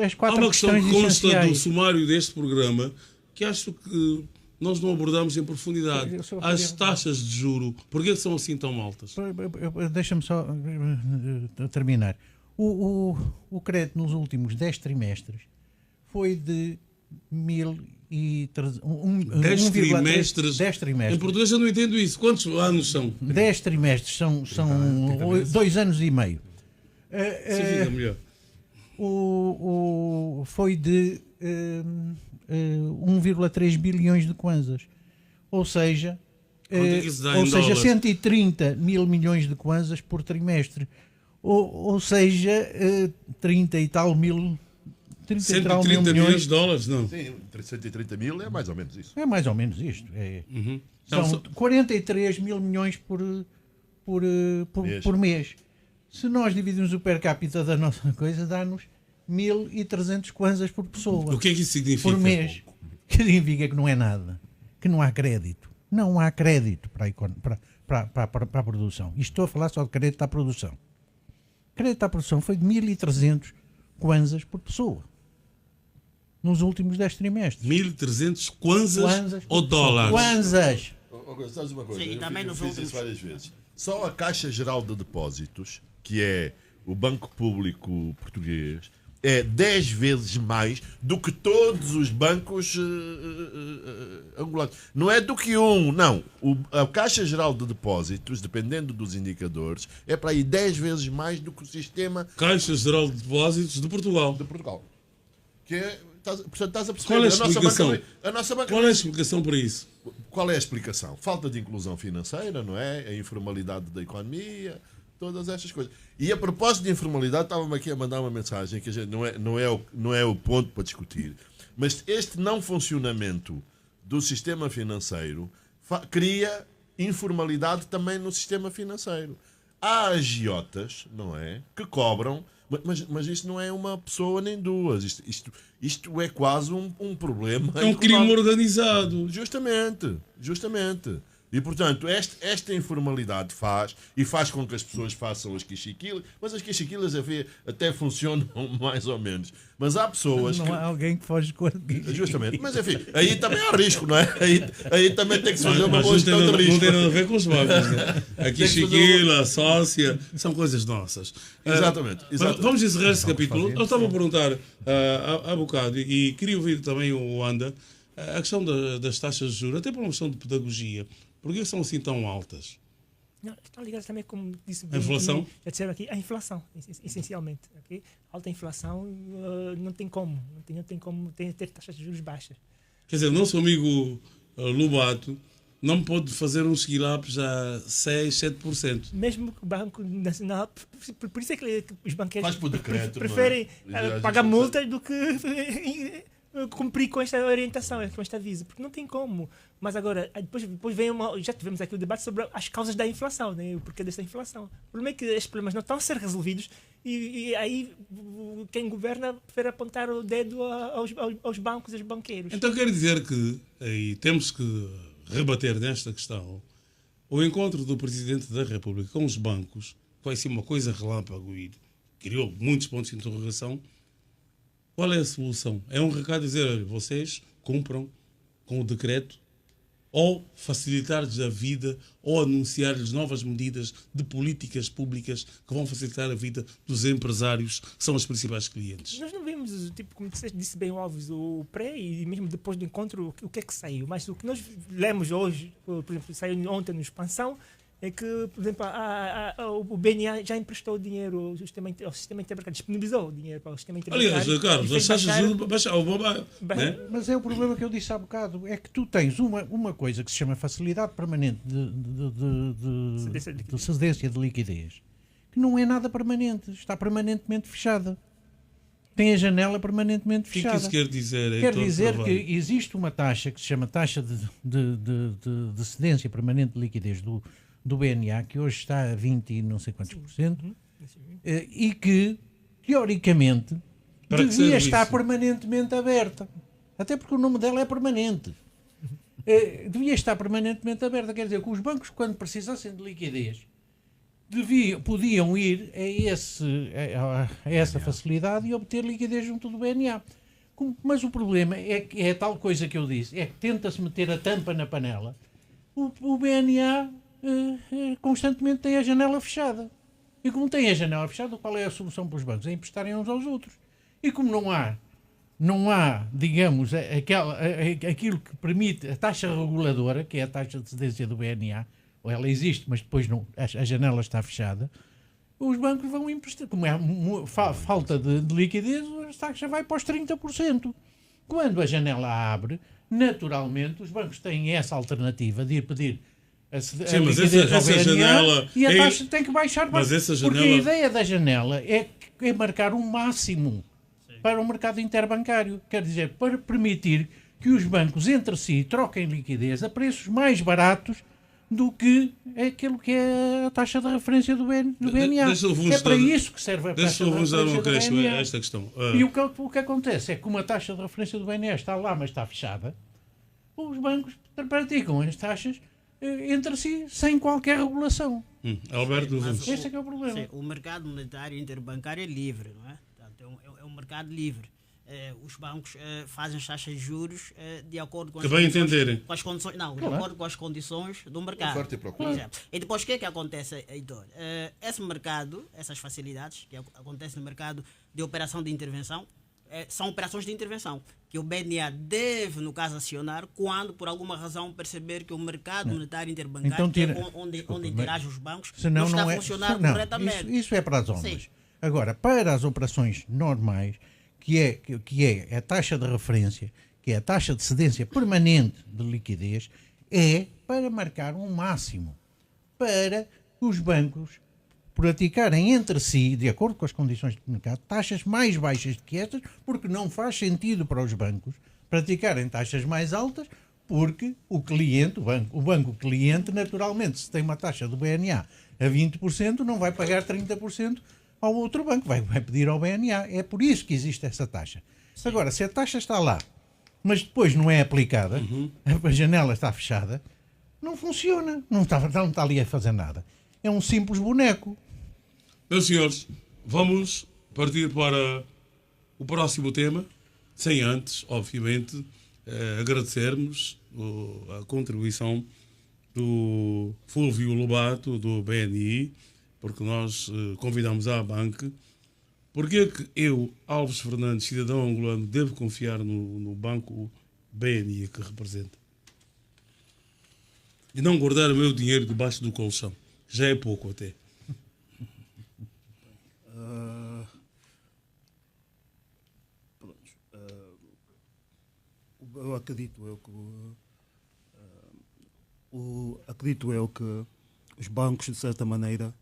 as Há quatro uma questão questões que consta do essenciais. sumário deste programa que acho que nós não abordamos em profundidade. As taxas de juro, porquê são assim tão altas? Deixa-me só terminar. O crédito nos últimos 10 trimestres foi de 10 trimestres. 10 trimestres. Em português eu não entendo isso. Quantos anos são? 10 trimestres são 2 anos e meio. Se fica melhor. Foi de 1,3 bilhões de kwanzas. Ou seja, Quanto é que isso dá em dólares? 130 mil milhões de kwanzas por trimestre. Ou seja, 30 e tal mil. 130 milhões de dólares, não? Sim, 130 mil é mais ou menos isso. É mais ou menos isto. São Então, 43 mil milhões por mês. Se nós dividimos o per capita da nossa coisa, dá-nos 1.300 kwanzas por pessoa. o que é que isso significa? Por mês. Que significa que não é nada. Que não há crédito. Não há crédito para a produção. E estou a falar só de crédito à produção. Crédito à produção foi de 1.300 kwanzas por pessoa. Nos últimos 10 trimestres. 1.300 kwanzas ou dólares? Kwanzas. Sabes uma coisa? Sim, e também eu nos fiz outros. isso várias vezes. Só a Caixa Geral de Depósitos, que é o Banco Público Português, é 10 vezes mais do que todos os bancos angolanos. Não é do que um, não. A Caixa Geral de Depósitos, dependendo dos indicadores, é para aí 10 vezes mais do que o sistema Caixa Geral de Depósitos de Portugal. de Portugal. Que é, portanto, estás a perceber? Qual é a explicação? A nossa banca, Qual é a explicação para isso? Qual é a explicação? Falta de inclusão financeira, não é? A informalidade da economia, todas estas coisas. E a propósito de informalidade, estava-me aqui a mandar uma mensagem que a gente não é o ponto para discutir, mas este não funcionamento do sistema financeiro cria informalidade também no sistema financeiro. Há agiotas, não é? Que cobram, mas isto não é uma pessoa nem duas. Isto é quase um problema. É um crime organizado. Justamente. E, portanto, esta informalidade faz com que as pessoas façam as quichiquilas, mas as quichiquilas até funcionam mais ou menos. Mas há pessoas Não há alguém que foge com Justamente. Mas, enfim, aí também há risco, não é? Aí também tem que se fazer uma boa Mas gestão de não risco. tem nada a ver com os bancos. Né? Aqui Chiquila, a sócia, são coisas nossas. Exatamente. Vamos encerrar esse capítulo. Eu estava a perguntar há bocado, e queria ouvir também o Wanda, a questão das taxas de juros, até por uma questão de pedagogia. Porquê são assim tão altas? Não, estão ligadas também, como disse A inflação? já disseram aqui, a inflação, essencialmente. Okay? Alta inflação não tem como. Não tem como ter taxas de juros baixas. Quer dizer, o nosso amigo Lobato não pode fazer uns esquilapos a 6, 7%. Mesmo que o Banco Nacional, por isso é que os banqueiros Faz por decreto, preferem não é? pagar multas do que cumprir com esta orientação, com este aviso, porque não tem como. Mas agora, depois vem já tivemos aqui o debate sobre as causas da inflação, né? O porquê desta inflação. O problema é que estes problemas não estão a ser resolvidos e aí quem governa prefere apontar o dedo aos bancos e aos banqueiros. Então quer dizer que, e temos que rebater nesta questão, o encontro do Presidente da República com os bancos vai ser uma coisa relâmpago e criou muitos pontos de interrogação. Qual é a solução? É um recado dizer, olha, vocês cumpram com o decreto, ou facilitar-lhes a vida, ou anunciar-lhes novas medidas de políticas públicas que vão facilitar a vida dos empresários, que são os principais clientes. Nós não vemos, tipo, como disse bem o Alves, o pré e mesmo depois do encontro, o que é que saiu. Mas o que nós lemos hoje, por exemplo, saiu ontem no Expansão, é que, por exemplo, o BNA já emprestou dinheiro ao sistema interbancário, disponibilizou dinheiro para o sistema interbancário. Aliás, Carlos, as taxas de juros baixaram. Né? Mas é o problema que eu disse há bocado, é que tu tens uma coisa que se chama facilidade permanente de cedência de liquidez, que não é nada permanente, está permanentemente fechada. Tem a janela permanentemente fechada. O que isso quer dizer? Quer dizer que existe uma taxa que se chama taxa de cedência permanente de liquidez do BNA, que hoje está a 20 e não sei quantos por cento, e que, teoricamente, devia estar permanentemente aberta. Até porque o nome dela é permanente. Devia estar permanentemente aberta. Quer dizer que os bancos, quando precisassem de liquidez, podiam ir a essa facilidade e obter liquidez junto do BNA. Mas o problema é que é tal coisa que eu disse, é que tenta-se meter a tampa na panela. O BNA constantemente tem a janela fechada. E como tem a janela fechada, qual é a solução para os bancos? É emprestarem uns aos outros. E como não há, digamos, aquilo que permite a taxa reguladora, que é a taxa de cedência do BNA, ou ela existe, mas depois não, a janela está fechada, os bancos vão emprestar. Como é falta de liquidez, a taxa vai para os 30%. Quando a janela abre, naturalmente, os bancos têm essa alternativa de ir pedir a liquidez ao BNA janela, e a taxa tem que baixar. Porque a ideia da janela é marcar um máximo para o mercado interbancário. Quer dizer, para permitir que os bancos entre si troquem liquidez a preços mais baratos do que aquilo que é a taxa de referência do BNA. É para isso que serve a taxa de referência do BNA. Esta questão. E o que acontece é que como a taxa de referência do BNA está lá, mas está fechada, os bancos praticam as taxas entre si sem qualquer regulação. Alberto, esse é que é o problema. Sim, o mercado monetário interbancário é livre, não é? Portanto, é um mercado livre. Os bancos fazem as taxas de juros de acordo com as condições, de acordo com as condições do mercado. E depois o que é que acontece, Heitor? Esse mercado, essas facilidades que acontecem no mercado de operação de intervenção, são operações de intervenção que o BNA deve, no caso, acionar quando, por alguma razão, perceber que o mercado monetário interbancário, então, onde interagem os bancos, não está a funcionar corretamente. Isso é para as ondas. Sim. Agora, para as operações normais, que é a taxa de referência, que é a taxa de cedência permanente de liquidez, é para marcar um máximo para os bancos praticarem entre si, de acordo com as condições de mercado, taxas mais baixas do que estas, porque não faz sentido para os bancos praticarem taxas mais altas, porque o banco cliente, naturalmente, se tem uma taxa do BNA a 20%, não vai pagar 30% ao outro banco, vai pedir ao BNA. É por isso que existe essa taxa. Sim. Agora, se a taxa está lá, mas depois não é aplicada, a janela está fechada, não funciona, não está ali a fazer nada. É um simples boneco. Meus senhores, vamos partir para o próximo tema, sem antes, obviamente, agradecermos a contribuição do Fúlvio Lobato, do BNI, porque nós convidamos a banca. Porque é que eu, Alves Fernandes, cidadão angolano, devo confiar no banco BNI que representa? E não guardar o meu dinheiro debaixo do colchão. Já é pouco até. Eu acredito que os bancos, de certa maneira,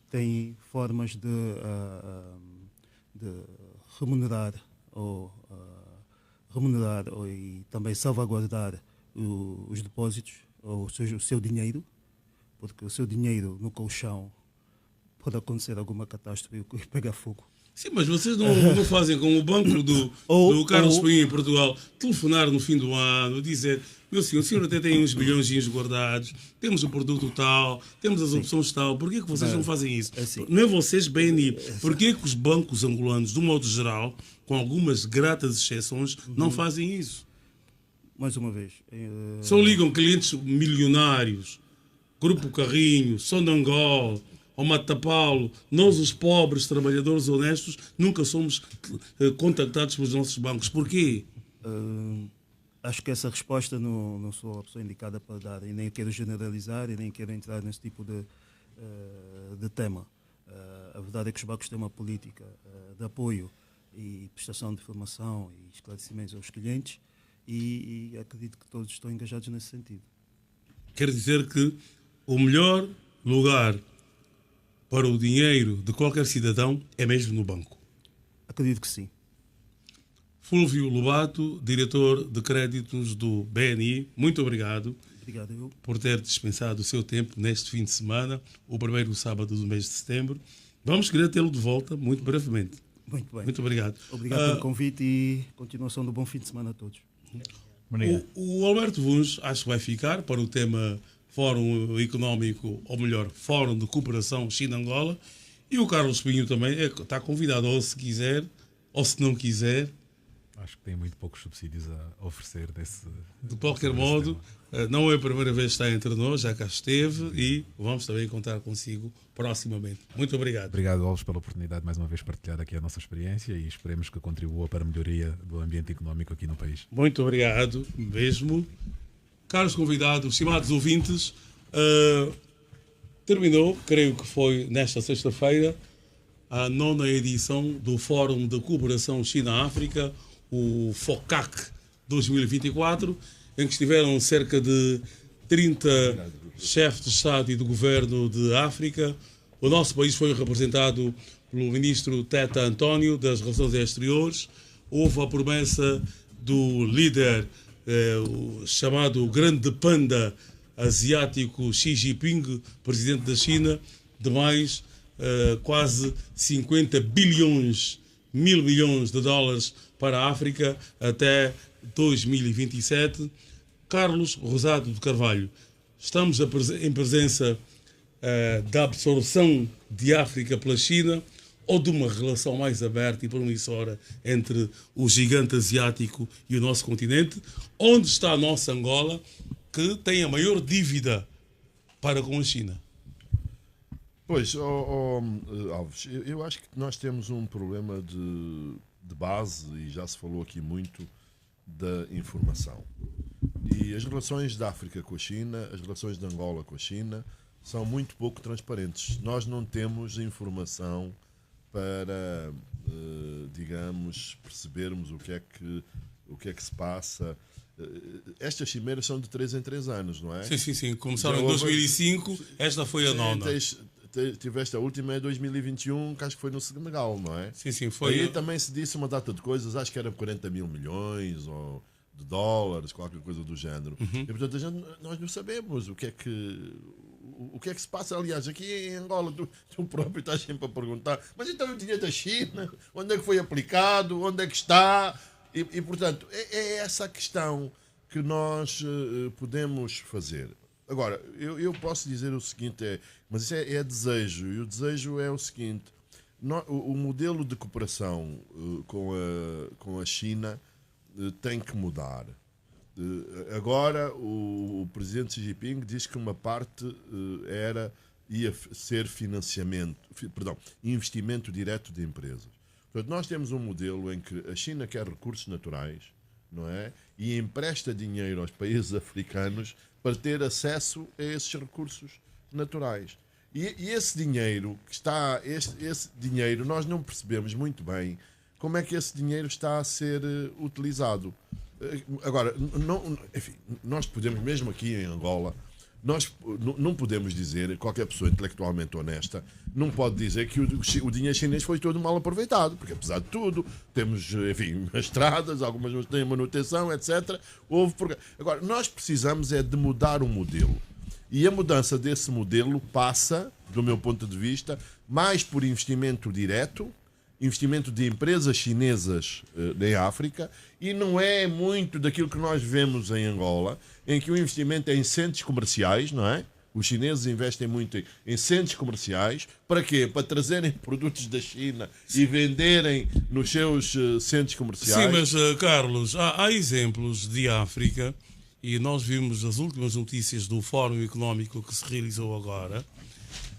têm formas de remunerar e também salvaguardar os depósitos, ou seja, o seu dinheiro, porque o seu dinheiro no colchão pode acontecer alguma catástrofe e pegar fogo. Sim, mas vocês não fazem como o banco do Carlos Pinho em Portugal, telefonar no fim do ano, dizer, meu senhor, o senhor até tem uns bilhões guardados, temos o produto tal, temos as opções tal, porquê que vocês não fazem isso? Assim, não é vocês, BNI, porquê que os bancos angolanos, de um modo geral, com algumas gratas exceções, não fazem isso? Mais uma vez. Só ligam clientes milionários, Grupo Carrinho, Sonangol, ao Mata Paulo. Nós, os pobres trabalhadores honestos, nunca somos contactados pelos nossos bancos. Porquê? Acho que essa resposta não sou a pessoa indicada para dar, e nem quero generalizar e nem quero entrar nesse tipo de tema. A verdade é que os bancos têm uma política de apoio e prestação de informação e esclarecimentos aos clientes, e acredito que todos estão engajados nesse sentido. Quer dizer que o melhor lugar para o dinheiro de qualquer cidadão é mesmo no banco? Acredito que sim. Fúlvio Lobato, diretor de créditos do BNI, muito obrigado. Obrigado por ter dispensado o seu tempo neste fim de semana, o primeiro sábado do mês de setembro. Vamos querer tê-lo de volta muito brevemente. Muito bem. Muito obrigado. Obrigado pelo convite e continuação do bom fim de semana a todos. O Alberto Vuns acho que vai ficar para o tema Fórum Económico, ou melhor, Fórum de Cooperação China-Angola. E o Carlos Pinho também está convidado, ou se quiser, ou se não quiser. Acho que tem muito poucos subsídios a oferecer De qualquer modo, não é a primeira vez que está entre nós, já cá esteve e vamos também contar consigo proximamente. Muito obrigado. Obrigado, Alves, pela oportunidade de mais uma vez partilhar aqui a nossa experiência e esperemos que contribua para a melhoria do ambiente económico aqui no país. Muito obrigado mesmo. Caros convidados, estimados ouvintes, terminou, creio que foi nesta sexta-feira, a 9ª edição do Fórum de Cooperação China-África, o FOCAC 2024, em que estiveram cerca de 30 chefes de Estado e de Governo de África. O nosso país foi representado pelo ministro Teta António, das Relações Exteriores. Houve a promessa do líder chamado Grande Panda asiático Xi Jinping, presidente da China, de mais quase 50 bilhões, mil milhões de dólares para a África até 2027. Carlos Rosado de Carvalho, estamos em presença da absorção de África pela China ou de uma relação mais aberta e promissora entre o gigante asiático e o nosso continente? Onde está a nossa Angola, que tem a maior dívida para com a China? Pois, Alves, eu acho que nós temos um problema de base, e já se falou aqui muito, da informação. E as relações da África com a China, as relações de Angola com a China, são muito pouco transparentes. Nós não temos informação para, digamos, percebermos o que é que se passa. Estas cimeiras são de 3 em 3 anos, não é? Sim. Começaram em 2005, esta foi a 9ª. Tiveste a última em 2021, que acho que foi no Senegal, não é? Sim, foi. Aí também se disse uma data de coisas, acho que era 40 mil milhões ou de dólares, qualquer coisa do género. E portanto nós não sabemos o que é que se passa. Aliás, aqui em Angola, tu próprio estás sempre a perguntar, mas então o dinheiro da China, onde é que foi aplicado, onde é que está? E portanto, é essa a questão que nós podemos fazer. Agora, eu posso dizer o seguinte, mas isso é desejo, e o desejo é o seguinte: o modelo de cooperação com a China tem que mudar. Agora, o presidente Xi Jinping diz que uma parte ia ser investimento direto de empresas. Portanto, nós temos um modelo em que a China quer recursos naturais, não é? E empresta dinheiro aos países africanos para ter acesso a esses recursos naturais. E esse dinheiro esse dinheiro, nós não percebemos muito bem como é que esse dinheiro está a ser utilizado. Agora, enfim, nós podemos, mesmo aqui em Angola, nós não podemos dizer, qualquer pessoa intelectualmente honesta não pode dizer que o dinheiro chinês foi todo mal aproveitado, porque apesar de tudo, temos, enfim, estradas, algumas não têm manutenção, etc. Agora, nós precisamos de mudar o modelo. E a mudança desse modelo passa, do meu ponto de vista, mais por investimento direto, investimento de empresas chinesas em África, e não é muito daquilo que nós vemos em Angola, em que o investimento é em centros comerciais, não é? Os chineses investem muito em centros comerciais. Para quê? Para trazerem produtos da China e venderem nos seus centros comerciais. Sim, mas, Carlos, há exemplos de África, e nós vimos as últimas notícias do Fórum Económico que se realizou agora,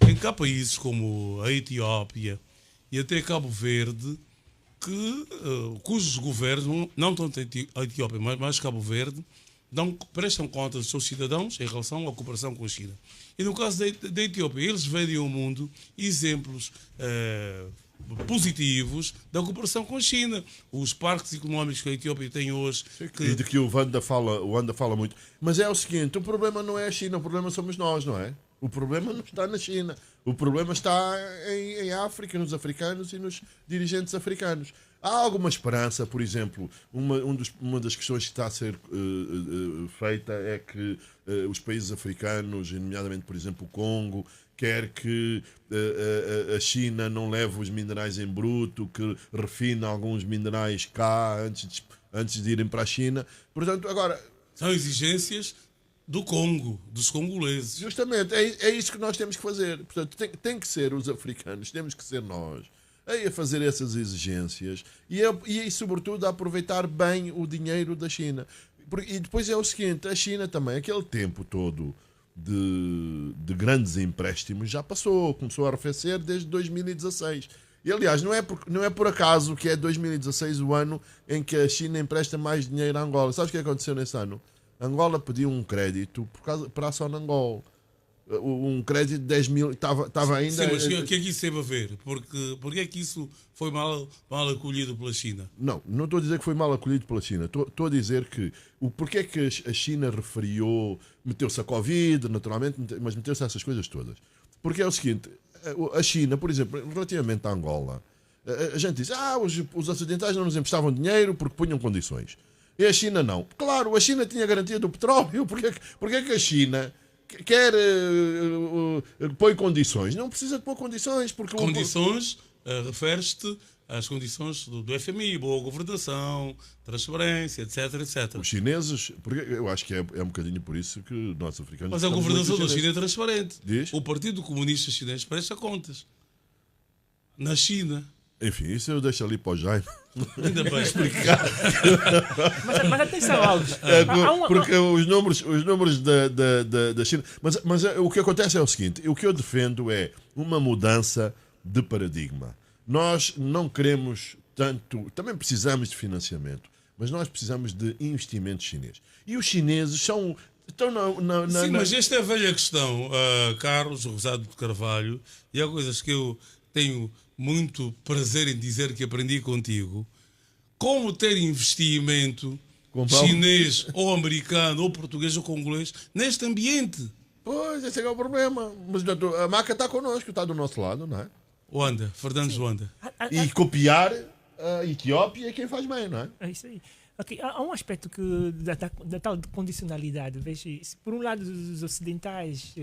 em que há países como a Etiópia e até Cabo Verde, cujos governos, não tanto a Etiópia, mas Cabo Verde, prestam conta dos seus cidadãos em relação à cooperação com a China. E no caso da Etiópia, eles vendem ao mundo exemplos positivos da cooperação com a China. Os parques económicos que a Etiópia tem hoje... E de que o Wanda fala muito. Mas é o seguinte, o problema não é a China, o problema somos nós, não é? O problema não está na China. O problema está em África, nos africanos e nos dirigentes africanos. Há alguma esperança, por exemplo, uma das questões que está a ser feita é que os países africanos, nomeadamente, por exemplo, o Congo, quer que a China não leve os minerais em bruto, que refina alguns minerais cá antes de irem para a China. Portanto, agora... São exigências do Congo, dos congoleses. Justamente, é isso que nós temos que fazer. Portanto, tem que ser os africanos, temos que ser nós a fazer essas exigências e sobretudo, a aproveitar bem o dinheiro da China. E depois é o seguinte, a China também, aquele tempo todo de grandes empréstimos já passou, começou a arrefecer desde 2016. E, aliás, não é por acaso que é 2016 o ano em que a China empresta mais dinheiro a Angola. Sabes o que aconteceu nesse ano? Angola pediu um crédito para a Sonangol. Um crédito de 10 mil, estava ainda... Sim, mas o que é que isso teve a ver? Porque é que isso foi mal acolhido pela China? Não estou a dizer que foi mal acolhido pela China. Estou a dizer que porque é que a China referiu, meteu-se a Covid, naturalmente, mas meteu-se a essas coisas todas. Porque é o seguinte, a China, por exemplo, relativamente à Angola, a gente diz, os ocidentais não nos emprestavam dinheiro porque punham condições. E a China não. Claro, a China tinha garantia do petróleo. Porque é que a China quer põe condições? Não precisa de pôr condições. Porque condições, refere-te às condições do FMI, boa governação, transparência, etc, etc. Os chineses, porque eu acho que é um bocadinho por isso que nós africanos... Mas a governação da China é transparente. Diz? O Partido Comunista Chinês presta contas. Na China... Enfim, isso eu deixo ali para o Jaime. Ainda bem explicar. Mas atenção, Alves. Porque os números da China... Mas o que acontece é o seguinte, o que eu defendo é uma mudança de paradigma. Nós não queremos tanto... Também precisamos de financiamento, mas nós precisamos de investimento chinês. E os chineses estão Sim, mas esta é a velha questão, Carlos Rosado de Carvalho, e há coisas que eu tenho muito prazer em dizer que aprendi contigo. Como ter investimento chinês ou americano ou português ou congolês neste ambiente? Pois, esse é o problema. Mas a maca está connosco, está do nosso lado, não é? Wanda, Fernandes Wanda. E copiar a Etiópia é quem faz bem, não é? É isso aí. Okay, há um aspecto da tal de condicionalidade. Veja, por um lado, os ocidentais,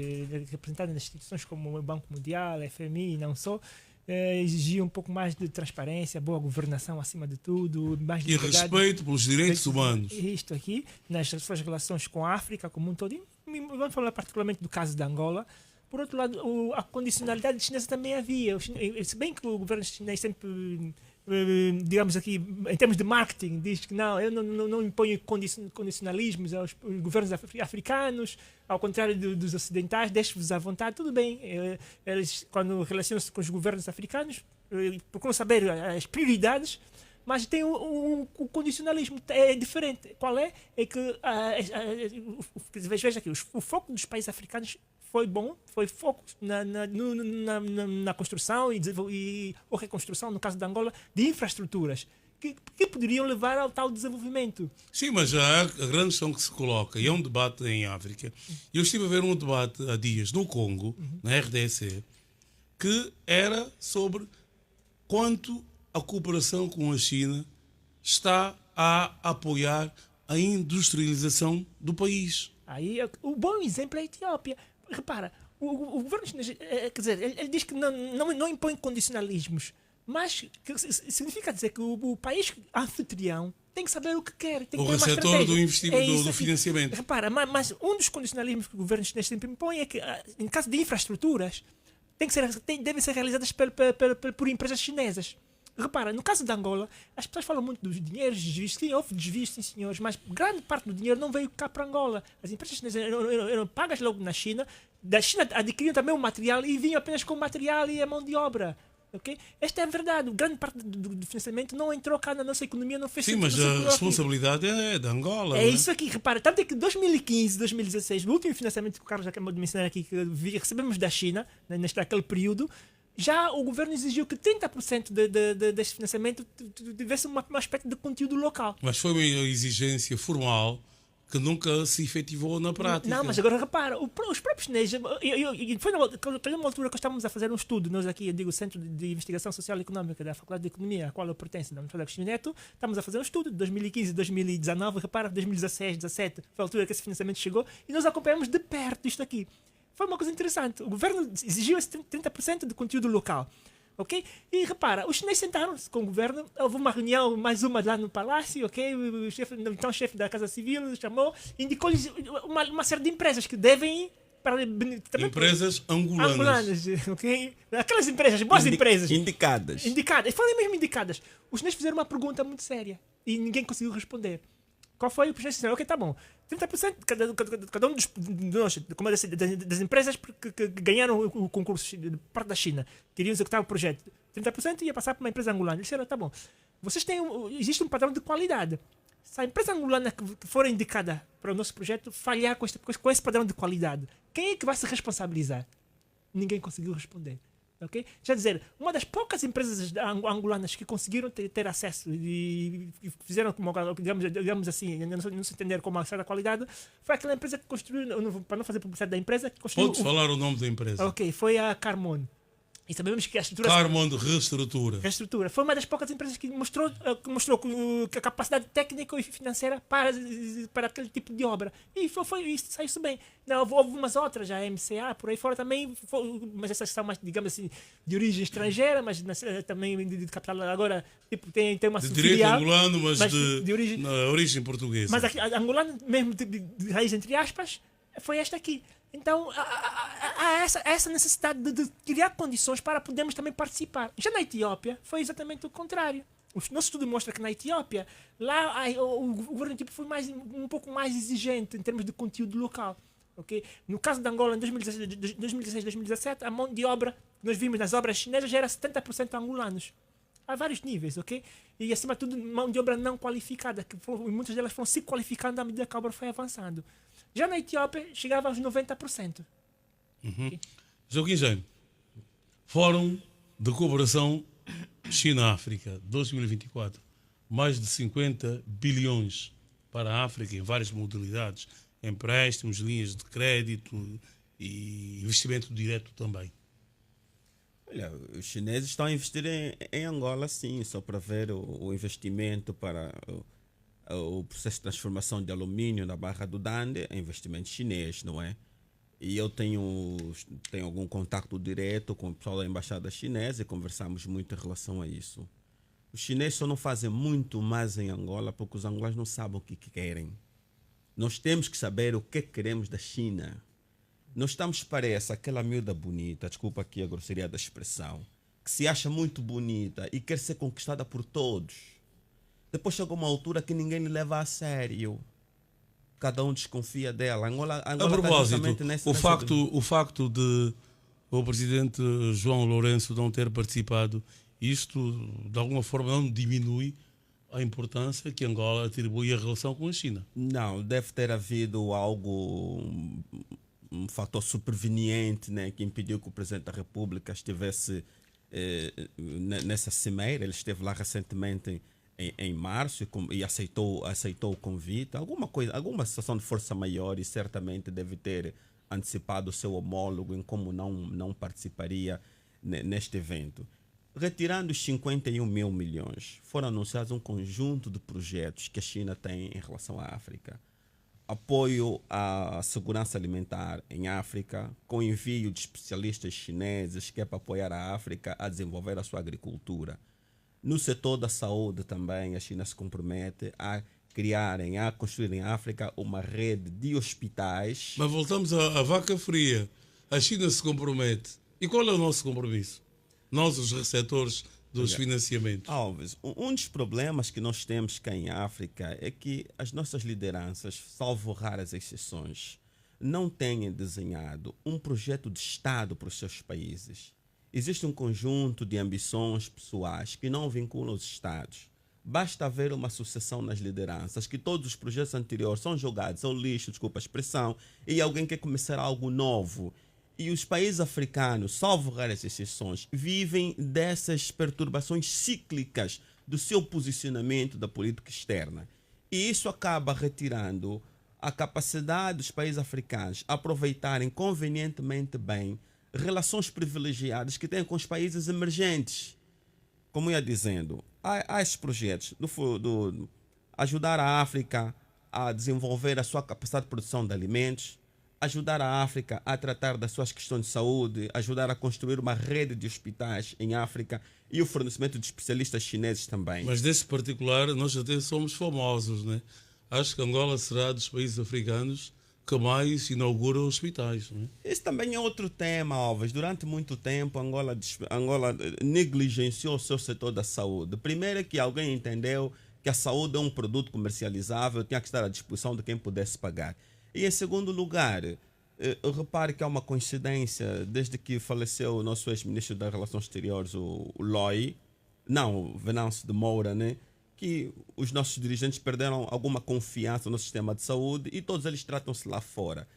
representados nas instituições como o Banco Mundial, a FMI e não só, exigiam um pouco mais de transparência, boa governação acima de tudo, mais e respeito pelos direitos humanos. Isto aqui, nas suas relações com a África como um todo, e vamos falar particularmente do caso de Angola. Por outro lado, a condicionalidade chinesa também havia. Se bem que o governo chinês sempre, digamos aqui, em termos de marketing, diz que não, eu não imponho condicionalismos aos governos africanos, ao contrário dos ocidentais, deixo-vos à vontade, tudo bem. Eles, quando relacionam-se com os governos africanos, procuram saber as prioridades, mas tem o condicionalismo é diferente. Qual é? É que veja aqui, o foco dos países africanos foi bom, foi foco na construção ou reconstrução, no caso de Angola, de infraestruturas que poderiam levar ao tal desenvolvimento. Sim, mas a grande questão que se coloca, e é um debate em África, eu estive a ver um debate há dias no Congo, na RDC, que era sobre quanto a cooperação com a China está a apoiar a industrialização do país. Aí, o bom exemplo é a Etiópia. Repara, o governo chinês, quer dizer, ele diz que não impõe condicionalismos, mas que significa dizer que o país anfitrião tem que saber o que quer. Tem que ter receptor do investimento, do financiamento. Repara, mas um dos condicionalismos que o governo chinês sempre impõe é que, em caso de infraestruturas, devem ser realizadas por empresas chinesas. Repara, no caso de Angola, as pessoas falam muito dos dinheiros, desvios. Sim, houve desvios, sim, senhores, mas grande parte do dinheiro não veio cá para Angola. As empresas chinesas eram pagas logo na China, da China adquiriam também o material e vinham apenas com o material e a mão de obra. Okay? Esta é a verdade. Grande parte do financiamento não entrou cá na nossa economia, não fez sentido. Sim, mas a responsabilidade é da Angola. É isso aqui, repara. Tanto é que 2015, 2016, o último financiamento que o Carlos acabou de mencionar aqui, que recebemos da China, naquele período, já o governo exigiu que 30% deste financiamento tivesse um aspecto de conteúdo local. Mas foi uma exigência formal que nunca se efetivou na prática. Não, mas agora repara, os próprios chineses... Foi numa altura que estávamos a fazer um estudo, nós aqui, eu digo, o Centro de Investigação Social e Económica da Faculdade de Economia, a qual eu pertenço, da Universidade Agostinho Neto, estamos a fazer um estudo de 2015 e 2019, repara, 2016, 2017, foi a altura que esse financiamento chegou, e nós acompanhamos de perto isto aqui. Foi uma coisa interessante. O governo exigiu esse 30% de conteúdo local. ok? E repara, os chineses sentaram-se com o governo, houve uma reunião, mais uma lá no palácio, ok? O chefe da Casa Civil chamou, indicou-lhes uma série de empresas que devem ir para empresas angolanas, ok? Aquelas empresas, boas empresas. Indicadas. Indicadas, foram mesmo indicadas. Os chineses fizeram uma pergunta muito séria e ninguém conseguiu responder. Qual foi? O presidente disse, ok, tá bom. 30%, cada um das empresas que ganharam o concurso de parte da China, queriam executar o projeto, 30% ia passar para uma empresa angolana. Eles disseram, tá bom. Existe um padrão de qualidade. Se a empresa angolana que for indicada para o nosso projeto falhar com esse padrão de qualidade, quem é que vai se responsabilizar? Ninguém conseguiu responder. Okay? Já dizer, uma das poucas empresas angolanas que conseguiram ter acesso e fizeram, digamos assim, não se entender como a certa qualidade, foi aquela empresa que construiu, para não fazer publicidade da empresa, que construiu. Podes falar o nome da empresa? Ok, foi a Carmon. E sabemos que a estrutura. Carmon de Reestrutura. Reestrutura. Foi uma das poucas empresas que mostrou a capacidade técnica e financeira para aquele tipo de obra. E saiu-se bem. Não, houve umas outras, a MCA, por aí fora também, mas essas são mais, digamos assim, de origem estrangeira, mas também de capital agora, tipo, tem uma de filial. Direito angolano, mas de origem portuguesa. Mas a angolana, mesmo de raiz entre aspas, foi esta aqui. Então, há essa necessidade de criar condições para podermos também participar. Já na Etiópia, foi exatamente o contrário. O nosso estudo mostra que na Etiópia, lá o governo tipo, foi um pouco mais exigente em termos de conteúdo local. Okay? No caso de Angola, em 2016, 2017, a mão de obra que nós vimos nas obras chinesas já era 70% angolanos. Há vários níveis, ok? E acima de tudo, mão de obra não qualificada, que muitas delas foram se qualificando à medida que a obra foi avançando. Já na Etiópia, chegava aos 90%. Okay? Joaquim Jaime, Fórum de Cooperação China-África 2024. Mais de 50 bilhões para a África em várias modalidades. Empréstimos, linhas de crédito e investimento direto também. Olha, os chineses estão a investir em Angola, sim, só para ver o investimento para o processo de transformação de alumínio na Barra do Dande, é investimento chinês, não é? E eu tenho algum contato direto com o pessoal da embaixada chinesa e conversamos muito em relação a isso. Os chineses só não fazem muito mais em Angola porque os angolanos não sabem o que querem. Nós temos que saber o que queremos da China. Nós estamos, parece, aquela miúda bonita, desculpa aqui a grosseria da expressão, que se acha muito bonita e quer ser conquistada por todos. Depois chega uma altura que ninguém lhe leva a sério. Cada um desconfia dela. Angola a propósito, o facto de o presidente João Lourenço não ter participado, isto de alguma forma não diminui a importância que Angola atribui à relação com a China. Não, deve ter havido um fator superveniente, né, que impediu que o Presidente da República estivesse nessa cimeira. Ele esteve lá recentemente em março e aceitou o convite. Alguma situação de força maior e certamente deve ter antecipado o seu homólogo em como não participaria neste evento. Retirando os 51 mil milhões, foram anunciados um conjunto de projetos que a China tem em relação à África. Apoio à segurança alimentar em África, com envio de especialistas chineses que é para apoiar a África a desenvolver a sua agricultura. No setor da saúde também, a China se compromete a construir em África uma rede de hospitais. Mas voltamos à vaca fria. A China se compromete. E qual é o nosso compromisso? Nós, os receptores dos financiamentos. Alves, um dos problemas que nós temos cá em África é que as nossas lideranças, salvo raras exceções, não têm desenhado um projeto de Estado para os seus países. Existe um conjunto de ambições pessoais que não vinculam os Estados. Basta haver uma sucessão nas lideranças, que todos os projetos anteriores são jogados ao lixo, desculpa a expressão, e alguém quer começar algo novo. E os países africanos, salvo raras exceções, vivem dessas perturbações cíclicas do seu posicionamento da política externa. E isso acaba retirando a capacidade dos países africanos aproveitarem convenientemente bem relações privilegiadas que têm com os países emergentes. Como ia dizendo, há esses projetos do ajudar a África a desenvolver a sua capacidade de produção de alimentos, ajudar a África a tratar das suas questões de saúde, ajudar a construir uma rede de hospitais em África e o fornecimento de especialistas chineses também. Mas nesse particular, nós até somos famosos, né? Acho que Angola será dos países africanos que mais inaugura hospitais, né? Esse também é outro tema, Alves. Durante muito tempo, Angola negligenciou o seu setor da saúde. Primeiro é que alguém entendeu que a saúde é um produto comercializável, tinha que estar à disposição de quem pudesse pagar. E em segundo lugar, repare que há uma coincidência, desde que faleceu o nosso ex-ministro das Relações Exteriores, o Venâncio de Moura, né? Que os nossos dirigentes perderam alguma confiança no sistema de saúde e todos eles tratam-se lá fora.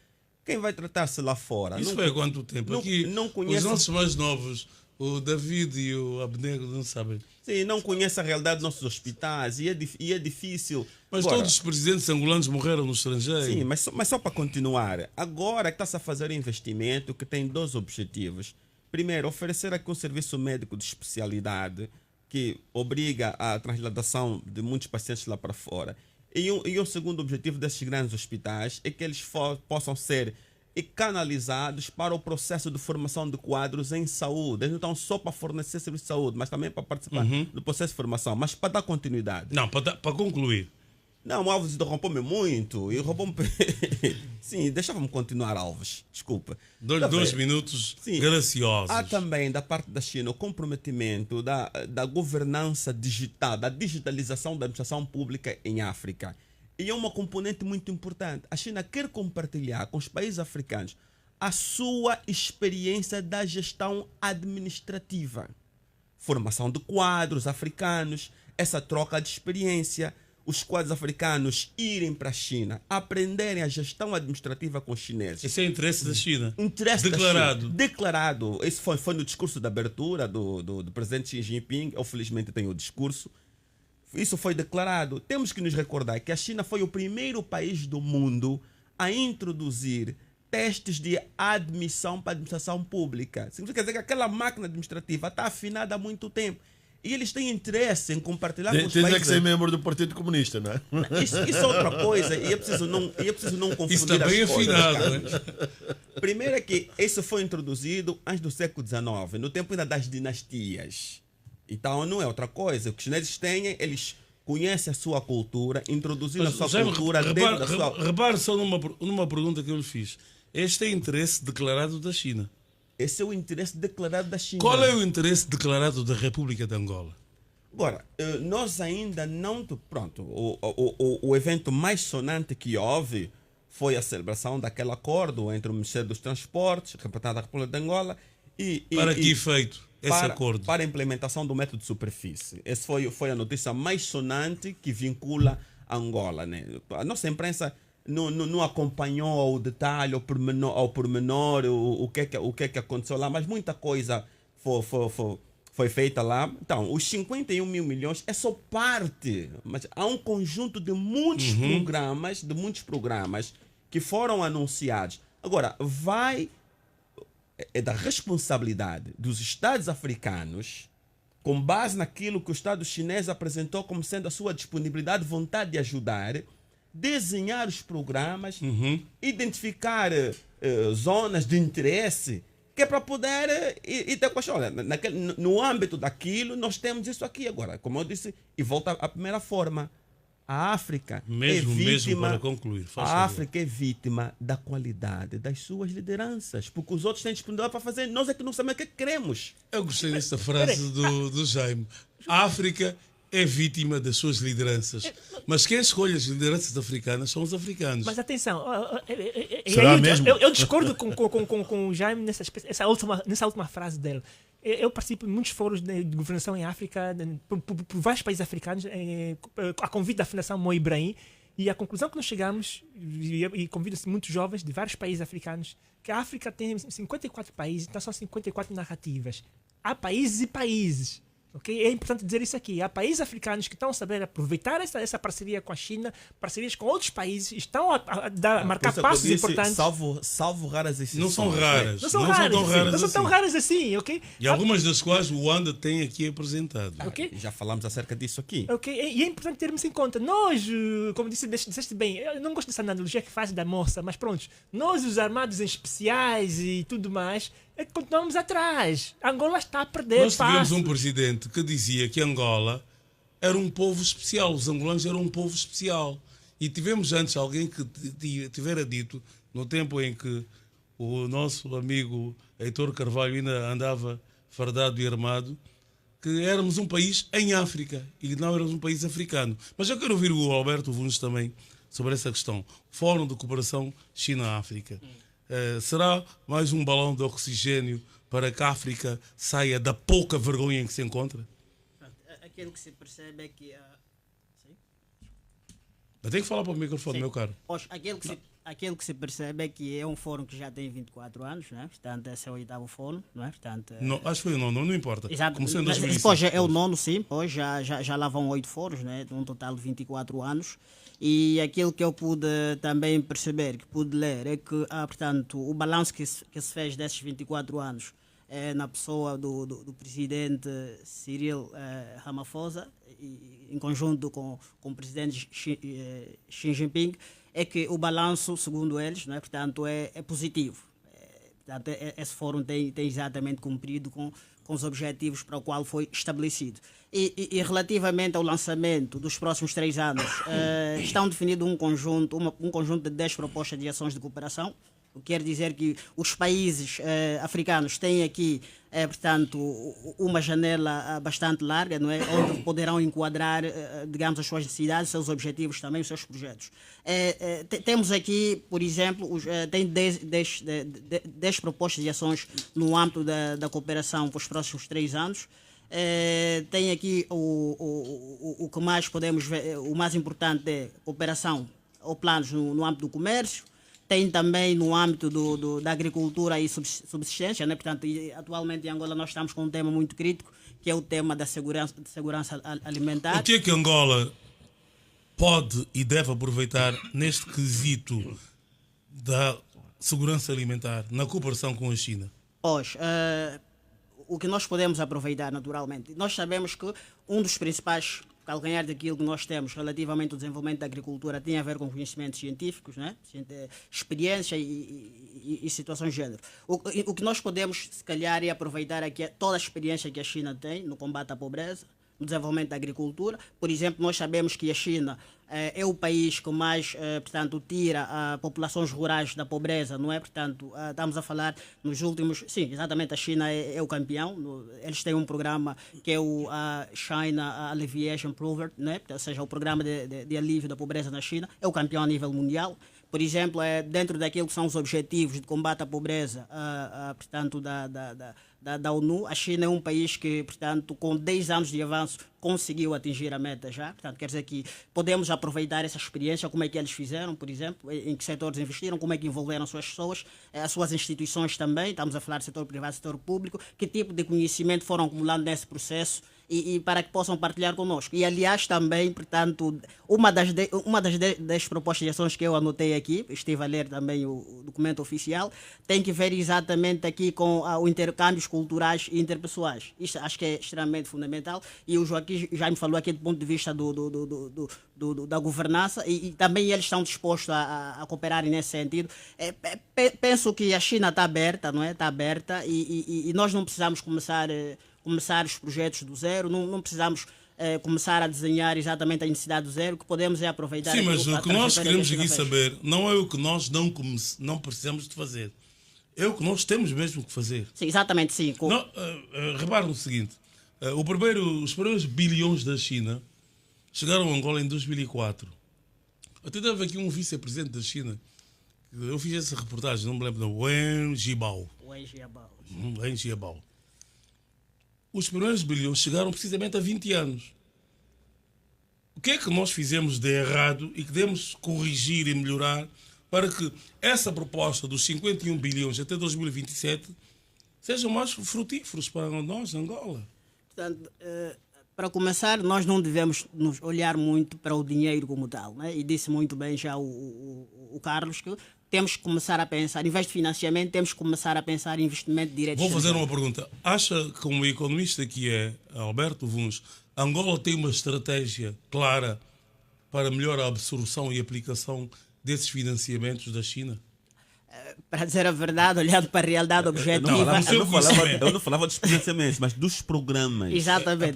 Quem vai tratar-se lá fora? Isso foi há quanto tempo? Aqui, não conhece... Os nossos mais novos, o David e o Abnego, não sabem. Sim, não conhece a realidade dos nossos hospitais e é difícil. Mas agora, todos os presidentes angolanos morreram no estrangeiro. Sim, mas só para continuar. Agora que está-se a fazer um investimento que tem 2 objetivos. Primeiro, oferecer aqui um serviço médico de especialidade que obriga a transladação de muitos pacientes lá para fora. E o segundo objetivo desses grandes hospitais é que eles possam ser canalizados para o processo de formação de quadros em saúde. Eles não estão só para fornecer serviço de saúde, mas também para participar do processo de formação, mas para dar continuidade. Não, para concluir. Não, o Alves interrompeu-me muito e roubou-me. Sim, deixava-me continuar, Alves. Desculpa. 2 minutos graciosos. Há também, da parte da China, o comprometimento da governança digital, da digitalização da administração pública em África. E é uma componente muito importante. A China quer compartilhar com os países africanos a sua experiência da gestão administrativa. Formação de quadros africanos, essa troca de experiência. Os quadros africanos irem para a China, aprenderem a gestão administrativa com os chineses. Esse é o interesse da China. Interesse declarado. Da China. Declarado. Esse foi no discurso de abertura do presidente Xi Jinping. Eu, felizmente, tenho o discurso. Isso foi declarado. Temos que nos recordar que a China foi o primeiro país do mundo a introduzir testes de admissão para a administração pública. Significa dizer que aquela máquina administrativa está afinada há muito tempo. E eles têm interesse em compartilhar com os países. Tem que ser membro do Partido Comunista, não é? Isso é outra coisa. E é preciso não confundir isso está bem as coisas. Afinado, né? Primeiro é que isso foi introduzido antes do século XIX, no tempo ainda das dinastias. Então não é outra coisa. O que os chineses têm, eles conhecem a sua cultura, introduziram a sua cultura dentro da sua... Repare só numa pergunta que eu lhe fiz. Este é o interesse declarado da China. Esse é o interesse declarado da China. Qual é o interesse declarado da República de Angola? Agora, nós ainda não... Pronto, o evento mais sonante que houve foi a celebração daquele acordo entre o Ministério dos Transportes, representante da República de Angola, Para que efeito esse acordo? Para a implementação do método de superfície. Essa foi a notícia mais sonante que vincula Angola, né? A nossa imprensa não acompanhou ao detalhe, ao pormenor, o que é que aconteceu lá, mas muita coisa foi feita lá. Então, os 51 mil milhões é só parte, mas há um conjunto de muitos programas que foram anunciados. Agora, é da responsabilidade dos Estados africanos, com base naquilo que o Estado chinês apresentou como sendo a sua disponibilidade, vontade de ajudar, desenhar os programas, identificar zonas de interesse, que é para poder e ter questão. Olha, no âmbito daquilo, nós temos isso aqui agora. Como eu disse, e volta à primeira forma. A África mesmo para concluir, a África é vítima da qualidade das suas lideranças, porque os outros têm disponibilidade para fazer, nós é que não sabemos o que queremos. Eu gostei dessa frase do Jaime. A África é vítima das suas lideranças. Mas quem escolhe as lideranças africanas são os africanos. Mas atenção, Será mesmo? Eu discordo com o Jaime nessa última frase dele. Eu participo de muitos fóruns de governação em África, por vários países africanos, a convite da Fundação Mo Ibrahim, e a conclusão que nós chegamos, e convido-se muitos jovens de vários países africanos, que a África tem 54 países, então são 54 narrativas. Há países e países. Okay? É importante dizer isso aqui. Há países africanos que estão a saber aproveitar essa parceria com a China, parcerias com outros países, estão a marcar passos importantes. Salvo raras exceções. Não são raras. Não são tão raras assim, ok? E algumas das quais o Wanda tem aqui apresentado. Okay? Já falamos acerca disso aqui. Okay? E é importante termos em conta. Nós, como disseste bem, eu não gosto dessa analogia que faz da moça, mas pronto, nós, os armados em especiais e tudo mais, continuamos atrás. Angola está a perder. Nós tivemos um presidente que dizia que Angola era um povo especial, os angolanos eram um povo especial. E tivemos antes alguém que tivera dito, no tempo em que o nosso amigo Heitor Carvalho ainda andava fardado e armado, que éramos um país em África e não éramos um país africano. Mas eu quero ouvir o Alberto Vunes também sobre essa questão. Fórum de Cooperação China-África. Será mais um balão de oxigênio para que a África saia da pouca vergonha em que se encontra? Aquilo que se percebe é que... Eu tenho que falar para o microfone, meu caro. Aquilo que se percebe é que é um fórum que já tem 24 anos, né? Portanto, esse é o 8º fórum, não é? Portanto, não, acho que foi o 9º, não importa. Exato. Como sendo Depois é o 9º, sim, pois já lá vão 8 fóruns, né? Um total de 24 anos. E aquilo que eu pude também perceber, que pude ler, é que, portanto, o balanço que se fez desses 24 anos na pessoa do presidente Cyril Ramaphosa, em conjunto com o presidente Xi Jinping, é que o balanço, segundo eles, não é? Portanto, é positivo. Portanto, esse fórum tem exatamente cumprido com os objetivos para o qual foi estabelecido. E relativamente ao lançamento dos próximos 3 anos, estão definidos um conjunto de 10 propostas de ações de cooperação. O que quer dizer que os países africanos têm aqui, portanto, uma janela bastante larga, não é? Onde poderão enquadrar, digamos, as suas necessidades, seus objetivos também, os seus projetos. Temos aqui, por exemplo, tem 10 propostas de ações no âmbito da cooperação para os próximos 3 anos. Tem aqui o que mais podemos ver, o mais importante é cooperação ou planos no âmbito do comércio. Tem também no âmbito da agricultura e subsistência, né? Portanto, atualmente em Angola nós estamos com um tema muito crítico, que é o tema da segurança alimentar. O que é que Angola pode e deve aproveitar neste quesito da segurança alimentar na cooperação com a China? Pois, o que nós podemos aproveitar naturalmente. Nós sabemos que um dos principais calcanhar daquilo que nós temos relativamente ao desenvolvimento da agricultura tem a ver com conhecimentos científicos, né? Experiência e situações de género. O que nós podemos, se calhar, é aproveitar aqui toda a experiência que a China tem no combate à pobreza, no desenvolvimento da agricultura. Por exemplo, nós sabemos que a China é o país que mais, portanto, tira populações rurais da pobreza, não é? Portanto, estamos a falar nos últimos... Sim, exatamente, a China é o campeão. Eles têm um programa que é o China Alleviation Program, né? Ou seja, o programa de alívio da pobreza na China, é o campeão a nível mundial. Por exemplo, dentro daquilo que são os objetivos de combate à pobreza, portanto, da ONU, a China é um país que, portanto, com 10 anos de avanço, conseguiu atingir a meta já. Portanto, quer dizer que podemos aproveitar essa experiência, como é que eles fizeram, por exemplo, em que setores investiram, como é que envolveram as suas pessoas, as suas instituições também, estamos a falar do setor privado, setor público, que tipo de conhecimento foram acumulando nesse processo e para que possam partilhar connosco. E, aliás, também, portanto, uma das 10 propostas de ações que eu anotei aqui, estive a ler também o documento oficial, tem que ver exatamente aqui com os intercâmbios culturais e interpessoais. Isto acho que é extremamente fundamental e o Joaquim já me falou aqui do ponto de vista da governança e também eles estão dispostos a cooperarem nesse sentido. Penso que a China está aberta, não é? Está aberta e nós não precisamos começar os projetos do zero, não precisamos começar a desenhar exatamente a necessidade do zero, o que podemos é aproveitar... Sim, mas o que nós queremos aqui saber não é o que nós não precisamos de fazer, é o que nós temos mesmo que fazer. Sim, exatamente, sim. Repare no seguinte, os primeiros bilhões da China chegaram a Angola em 2004. Até teve aqui um vice-presidente da China, eu fiz essa reportagem, não me lembro, Wen Jiabao. Wen Jiabao. Os primeiros bilhões chegaram precisamente há 20 anos. O que é que nós fizemos de errado e que devemos corrigir e melhorar para que essa proposta dos 51 bilhões até 2027 sejam mais frutíferos para nós, Angola? Portanto, para começar, nós não devemos nos olhar muito para o dinheiro como tal, né? E disse muito bem já o Carlos que temos que começar a pensar, em vez de financiamento, temos que começar a pensar em investimento direto. Vou fazer uma pergunta. Acha, como economista que é, Alberto Vuns, Angola tem uma estratégia clara para melhor a absorção e aplicação desses financiamentos da China? Para dizer a verdade, olhando para a realidade objetiva... Eu não falava dos financiamentos, mas dos programas. Exatamente.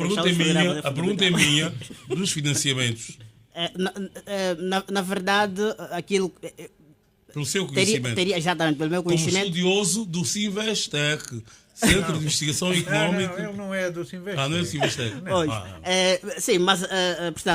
A pergunta é minha, dos financiamentos. Na verdade, aquilo... Pelo seu conhecimento. Exatamente, pelo meu conhecimento. Como estudioso do Sinvestec, Centro de Investigação Económica. Não, ele não é do Sinvestec. Não é do Sinvestec. Sim,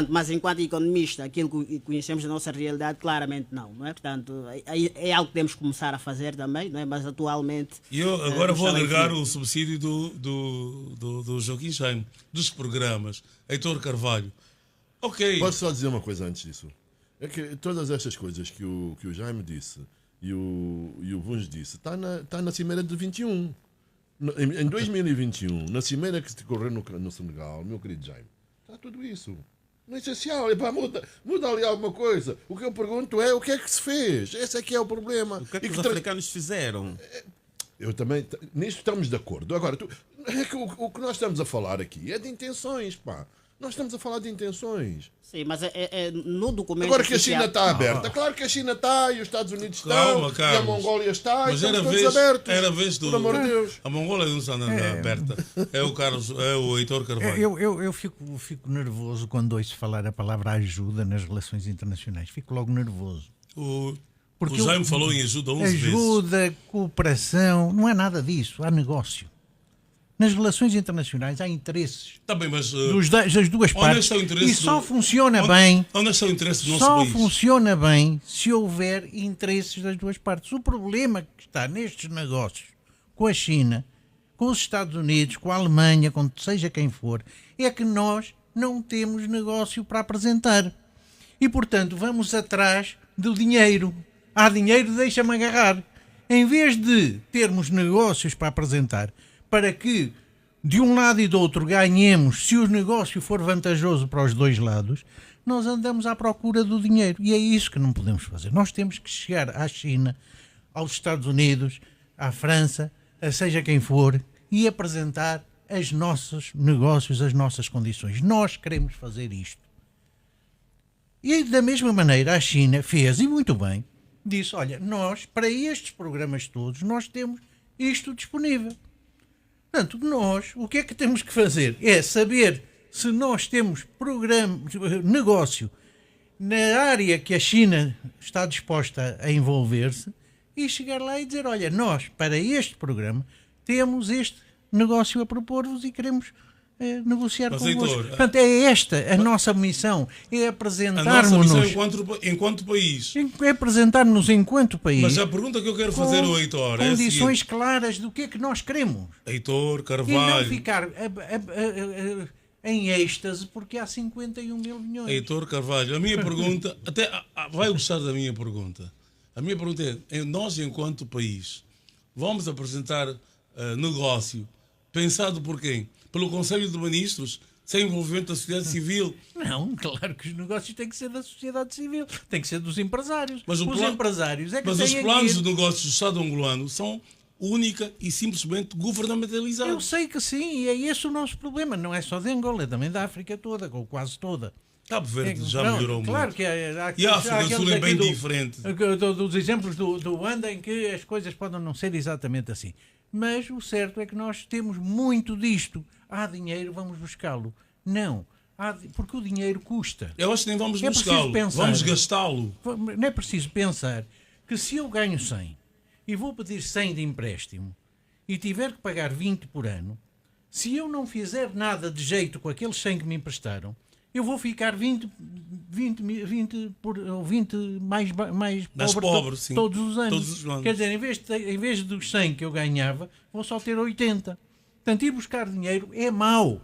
mas enquanto economista, aquilo que conhecemos da nossa realidade, claramente não é? Portanto, é algo que temos que começar a fazer também, não é? Mas atualmente... E eu agora vou agregar o subsídio do Joaquim Jaime, dos programas. Heitor Carvalho. Ok. Posso só dizer uma coisa antes disso? É que todas estas coisas que o Jaime disse e o Vuns disse, está na Cimeira de 21. Em 2021, na Cimeira que se decorreu no Senegal, meu querido Jaime, está tudo isso. Não é essencial. Muda ali alguma coisa. O que eu pergunto é o que é que se fez. Esse é que é o problema. O que é que os africanos fizeram? Eu também, nisto estamos de acordo. Agora, é que o que nós estamos a falar aqui é de intenções, pá. Nós estamos a falar de intenções. Sim, mas no documento. Agora que a China está aberta. Claro que a China está e os Estados Unidos estão. Carlos. E a Mongólia está. Mas e estamos todos abertos. Era a vez do. Por amor de Deus. A Mongólia não está aberta. É o Carlos, é o Heitor Carvalho. Eu fico nervoso quando ouço falar a palavra ajuda nas relações internacionais. Fico logo nervoso. O Jaime falou em ajuda 11 vezes. Ajuda, cooperação, não é nada disso. Há negócio. Nas relações internacionais há interesses bem, mas, das duas partes e só funciona bem. Onde está o interesse do nosso só país? Funciona bem se houver interesses das duas partes. O problema que está nestes negócios com a China, com os Estados Unidos, com a Alemanha, com seja quem for, é que nós não temos negócio para apresentar. E, portanto, vamos atrás do dinheiro. Há dinheiro, deixa-me agarrar. Em vez de termos negócios para apresentar, para que de um lado e do outro ganhemos, se o negócio for vantajoso para os dois lados, nós andamos à procura do dinheiro. E é isso que não podemos fazer. Nós temos que chegar à China, aos Estados Unidos, à França, a seja quem for, e apresentar os nossos negócios, as nossas condições. Nós queremos fazer isto. E da mesma maneira a China fez, e muito bem, disse, olha, nós, para estes programas todos, nós temos isto disponível. Portanto, nós, o que é que temos que fazer? É saber se nós temos negócio na área que a China está disposta a envolver-se e chegar lá e dizer, olha, nós, para este programa, temos este negócio a propor-vos e queremos negociar convosco. Portanto, é esta a nossa missão, é apresentarmos-nos... A nossa missão enquanto país. É apresentar-nos enquanto país. Mas a pergunta que eu quero fazer ao Heitor é condições claras do que é que nós queremos. Heitor Carvalho. E não ficar em êxtase porque há 51 mil milhões. Heitor Carvalho, a minha pergunta, até vai gostar da minha pergunta. A minha pergunta é, nós enquanto país, vamos apresentar negócio pensado por quem? Pelo Conselho de Ministros, sem envolvimento da sociedade civil? Não, claro que os negócios têm que ser da sociedade civil, têm que ser dos empresários. Mas os empresários é que mas têm os planos de negócios do Estado angolano são única e simplesmente governamentalizados. Eu sei que sim, e é esse o nosso problema. Não é só de Angola, é também da África toda, ou quase toda. Cabo Verde já melhorou muito. Claro que e a África do Sul é bem diferente. Dos exemplos do Anda em que as coisas podem não ser exatamente assim. Mas o certo é que nós temos muito disto. Há dinheiro, vamos buscá-lo. Não. Porque o dinheiro custa. Eu acho que nem vamos buscá-lo. Vamos gastá-lo. Não é preciso pensar que se eu ganho 100 e vou pedir 100 de empréstimo e tiver que pagar 20 por ano, se eu não fizer nada de jeito com aqueles 100 que me emprestaram, eu vou ficar 20 mais pobre todos os anos. Quer dizer, em vez dos 100 que eu ganhava, vou só ter 80. Portanto, ir buscar dinheiro é mau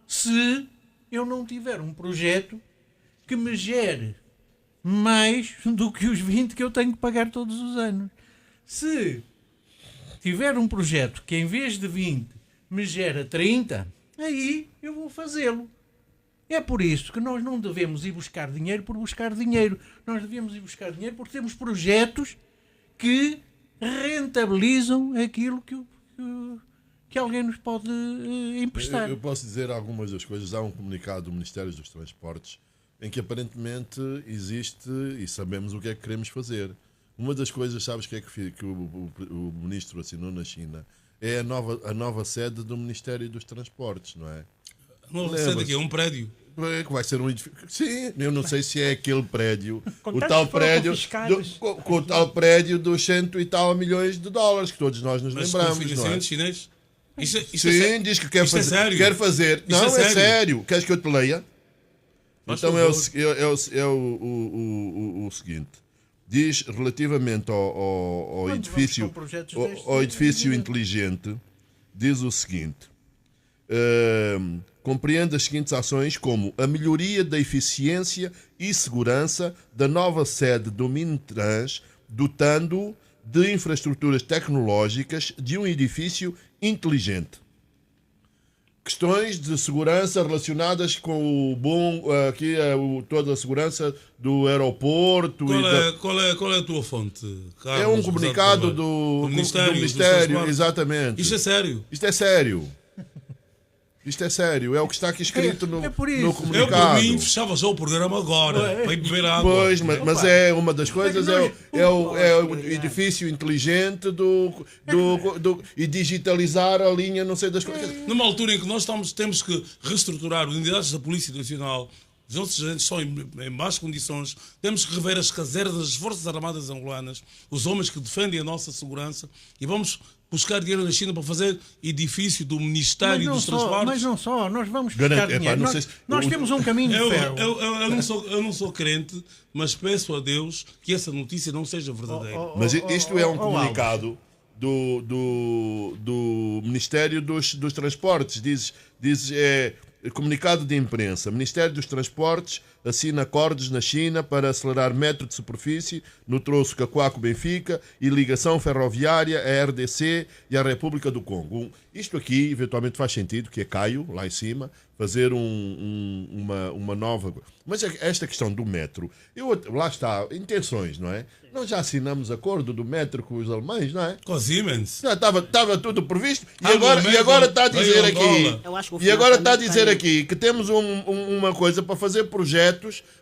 se eu não tiver um projeto que me gere mais do que os 20 que eu tenho que pagar todos os anos. Se tiver um projeto que em vez de 20 me gera 30, aí eu vou fazê-lo. É por isso que nós não devemos ir buscar dinheiro por buscar dinheiro. Nós devemos ir buscar dinheiro porque temos projetos que rentabilizam aquilo que alguém nos pode emprestar. Eu posso dizer algumas das coisas. Há um comunicado do Ministério dos Transportes em que aparentemente existe e sabemos o que é que queremos fazer. Uma das coisas, sabes, que é que o ministro assinou na China? É a nova sede do Ministério dos Transportes, não é? A nova sede aqui é um prédio. Que vai ser um edifício. Sim, eu não sei se é aquele prédio, Com o tantos tal foram prédio, confiscados. com o tal prédio dos 100 e tal milhões de dólares que todos nós nos Mas lembramos, com não é? financiamento chinês? Sim, diz que quer isto é fazer. sério? Quer fazer. Isto Não, é é sério. Queres que eu te leia? Faz Então favor. é o seguinte. Diz relativamente ao Quando edifício, vamos com projetos ao destes, edifício inteligente, diz o seguinte: compreende as seguintes ações, como a melhoria da eficiência e segurança da nova sede do Mintrans, dotando de infraestruturas tecnológicas de um edifício inteligente. Questões de segurança relacionadas com toda a segurança do aeroporto. Qual é a tua fonte, Carlos? É um comunicado do Ministério, exatamente. Isto é sério? Isto é sério. Isto é sério. É o que está aqui escrito no comunicado. Eu, por mim, fechava já o programa agora. Para ir beber água. Pois, mas é uma das coisas, é o edifício inteligente e digitalizar a linha, não sei das coisas. Numa altura em que nós temos que reestruturar as unidades da Polícia Nacional, os nossos agentes estão em más condições, temos que rever as casernas das Forças Armadas angolanas, os homens que defendem a nossa segurança, e vamos buscar dinheiro na China para fazer edifício do Ministério dos Transportes. Mas não só, nós vamos buscar dinheiro. Nós temos um caminho de ferro. Eu não sou crente, mas peço a Deus que essa notícia não seja verdadeira. Mas isto é um comunicado do Ministério dos Transportes. Diz comunicado de imprensa. Ministério dos Transportes assina acordos na China para acelerar metro de superfície no troço Cacoaco-Benfica e ligação ferroviária à RDC e à República do Congo. Isto aqui, eventualmente, faz sentido, que é Caio, lá em cima, fazer uma nova... Mas esta questão do metro, lá está, intenções, não é? Nós já assinamos acordo do metro com os alemães, não é? Com a Siemens. Estava tudo previsto. E agora está a dizer aqui... E agora está a dizer aqui que temos uma coisa para fazer projetos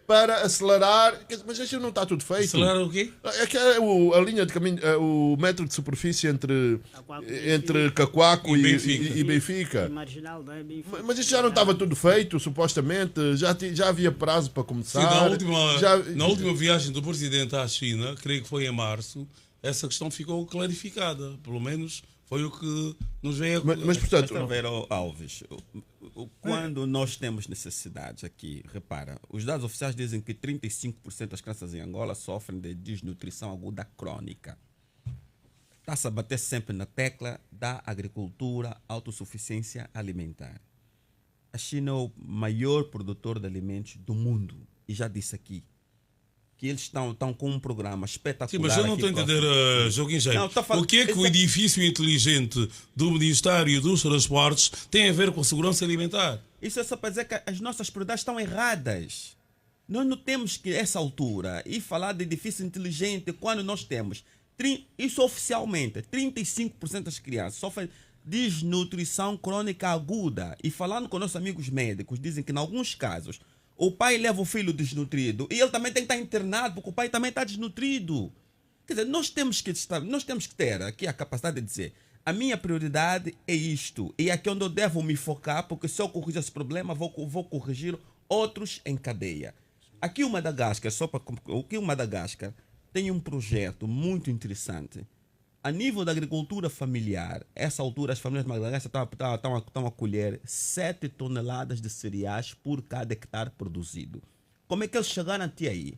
para acelerar... Mas isso não está tudo feito. Acelerar o quê? A linha de caminho, o metro de superfície entre Cacoaco e Benfica. Marginal, não é? Mas isso já não estava tudo feito, supostamente. Já havia prazo para começar. Sim, na última viagem do Presidente à China, creio que foi em março, essa questão ficou clarificada. Pelo menos foi o que nos veio a... Mas portanto... Alves, quando nós temos necessidades aqui, repara, os dados oficiais dizem que 35% das crianças em Angola sofrem de desnutrição aguda crônica. Está-se a bater sempre na tecla da agricultura, autossuficiência alimentar. A China é o maior produtor de alimentos do mundo. E já disse aqui que eles estão com um programa espetacular. Sim, mas eu não estou a entender, Joaquim Jair. O que é que o edifício inteligente do Ministério dos Transportes tem a ver com a segurança alimentar? Isso é só para dizer que as nossas prioridades estão erradas. Nós não temos que, a essa altura, ir falar de edifício inteligente quando nós temos, isso oficialmente, 35% das crianças sofrem desnutrição crônica aguda. E falando com nossos amigos médicos, dizem que em alguns casos o pai leva o filho desnutrido e ele também tem que estar internado porque o pai também está desnutrido. Quer dizer, nós temos que ter aqui a capacidade de dizer: a minha prioridade é isto, e é aqui onde eu devo me focar, porque se eu corrigir esse problema, vou corrigir outros em cadeia. Aqui o Madagascar, o Madagascar tem um projeto muito interessante. A nível da agricultura familiar, essa altura as famílias de Madagascar estão a colher 7 toneladas de cereais por cada hectare produzido. Como é que eles chegaram até aí?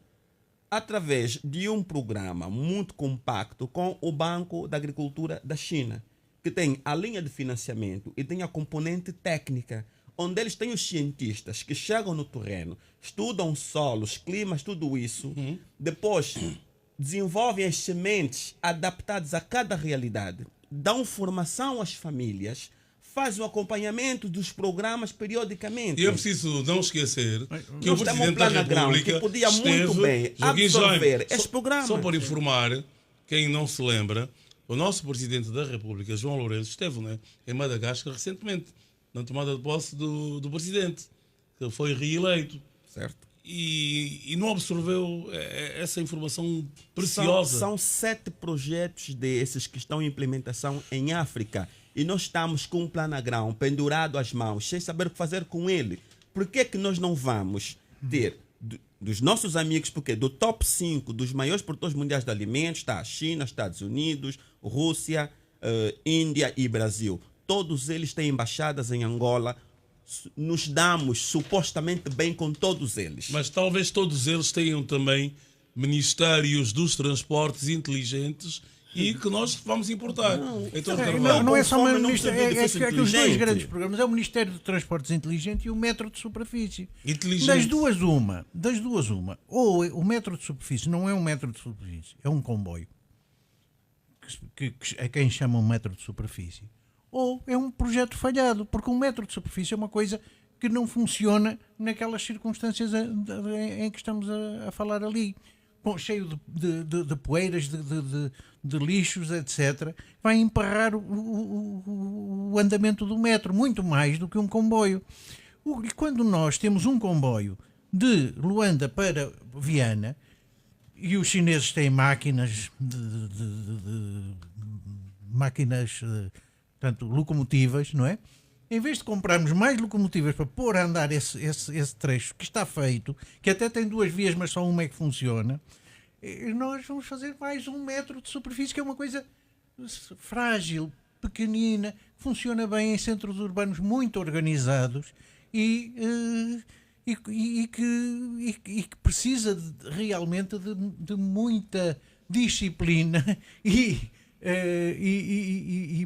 Através de um programa muito compacto com o Banco da Agricultura da China, que tem a linha de financiamento e tem a componente técnica, onde eles têm os cientistas que chegam no terreno, estudam solos, climas, tudo isso, depois desenvolvem as sementes adaptadas a cada realidade, dão formação às famílias, faz o acompanhamento dos programas periodicamente. E é preciso não esquecer que o Nós temos Presidente da República que podia esteve, muito bem Joaquim absorver Jaime, este programa. Só para informar, quem não se lembra, o nosso Presidente da República, João Lourenço, esteve, né, em Madagascar recentemente, na tomada de posse do Presidente, que foi reeleito. Certo. E não absorveu essa informação preciosa. São 7 projetos desses que estão em implementação em África. E nós estamos com um planagrão pendurado às mãos, sem saber o que fazer com ele. Por que que nós não vamos ter dos nossos amigos, porque do top 5 dos maiores produtores mundiais de alimentos está a China, Estados Unidos, Rússia, Índia e Brasil. Todos eles têm embaixadas em Angola. Nos damos supostamente bem com todos eles. Mas talvez todos eles tenham também ministérios dos transportes inteligentes e que nós vamos importar. Não é só o Ministério, é que os dois grandes programas é o Ministério de Transportes Inteligente e o Metro de Superfície. Das duas uma. Ou o metro de superfície não é um metro de superfície, é um comboio. A quem chama um metro de superfície. Ou é um projeto falhado, porque um metro de superfície é uma coisa que não funciona naquelas circunstâncias em que estamos a falar ali. Cheio de poeiras, de lixos, etc. Vai emparrar o andamento do metro, muito mais do que um comboio. E quando nós temos um comboio de Luanda para Viana, e os chineses têm máquinas portanto, locomotivas, não é? Em vez de comprarmos mais locomotivas para pôr a andar esse trecho que está feito, que até tem 2 vias, mas só uma é que funciona, nós vamos fazer mais 1 metro de superfície, que é uma coisa frágil, pequenina, funciona bem em centros urbanos muito organizados e que precisa realmente de muita disciplina e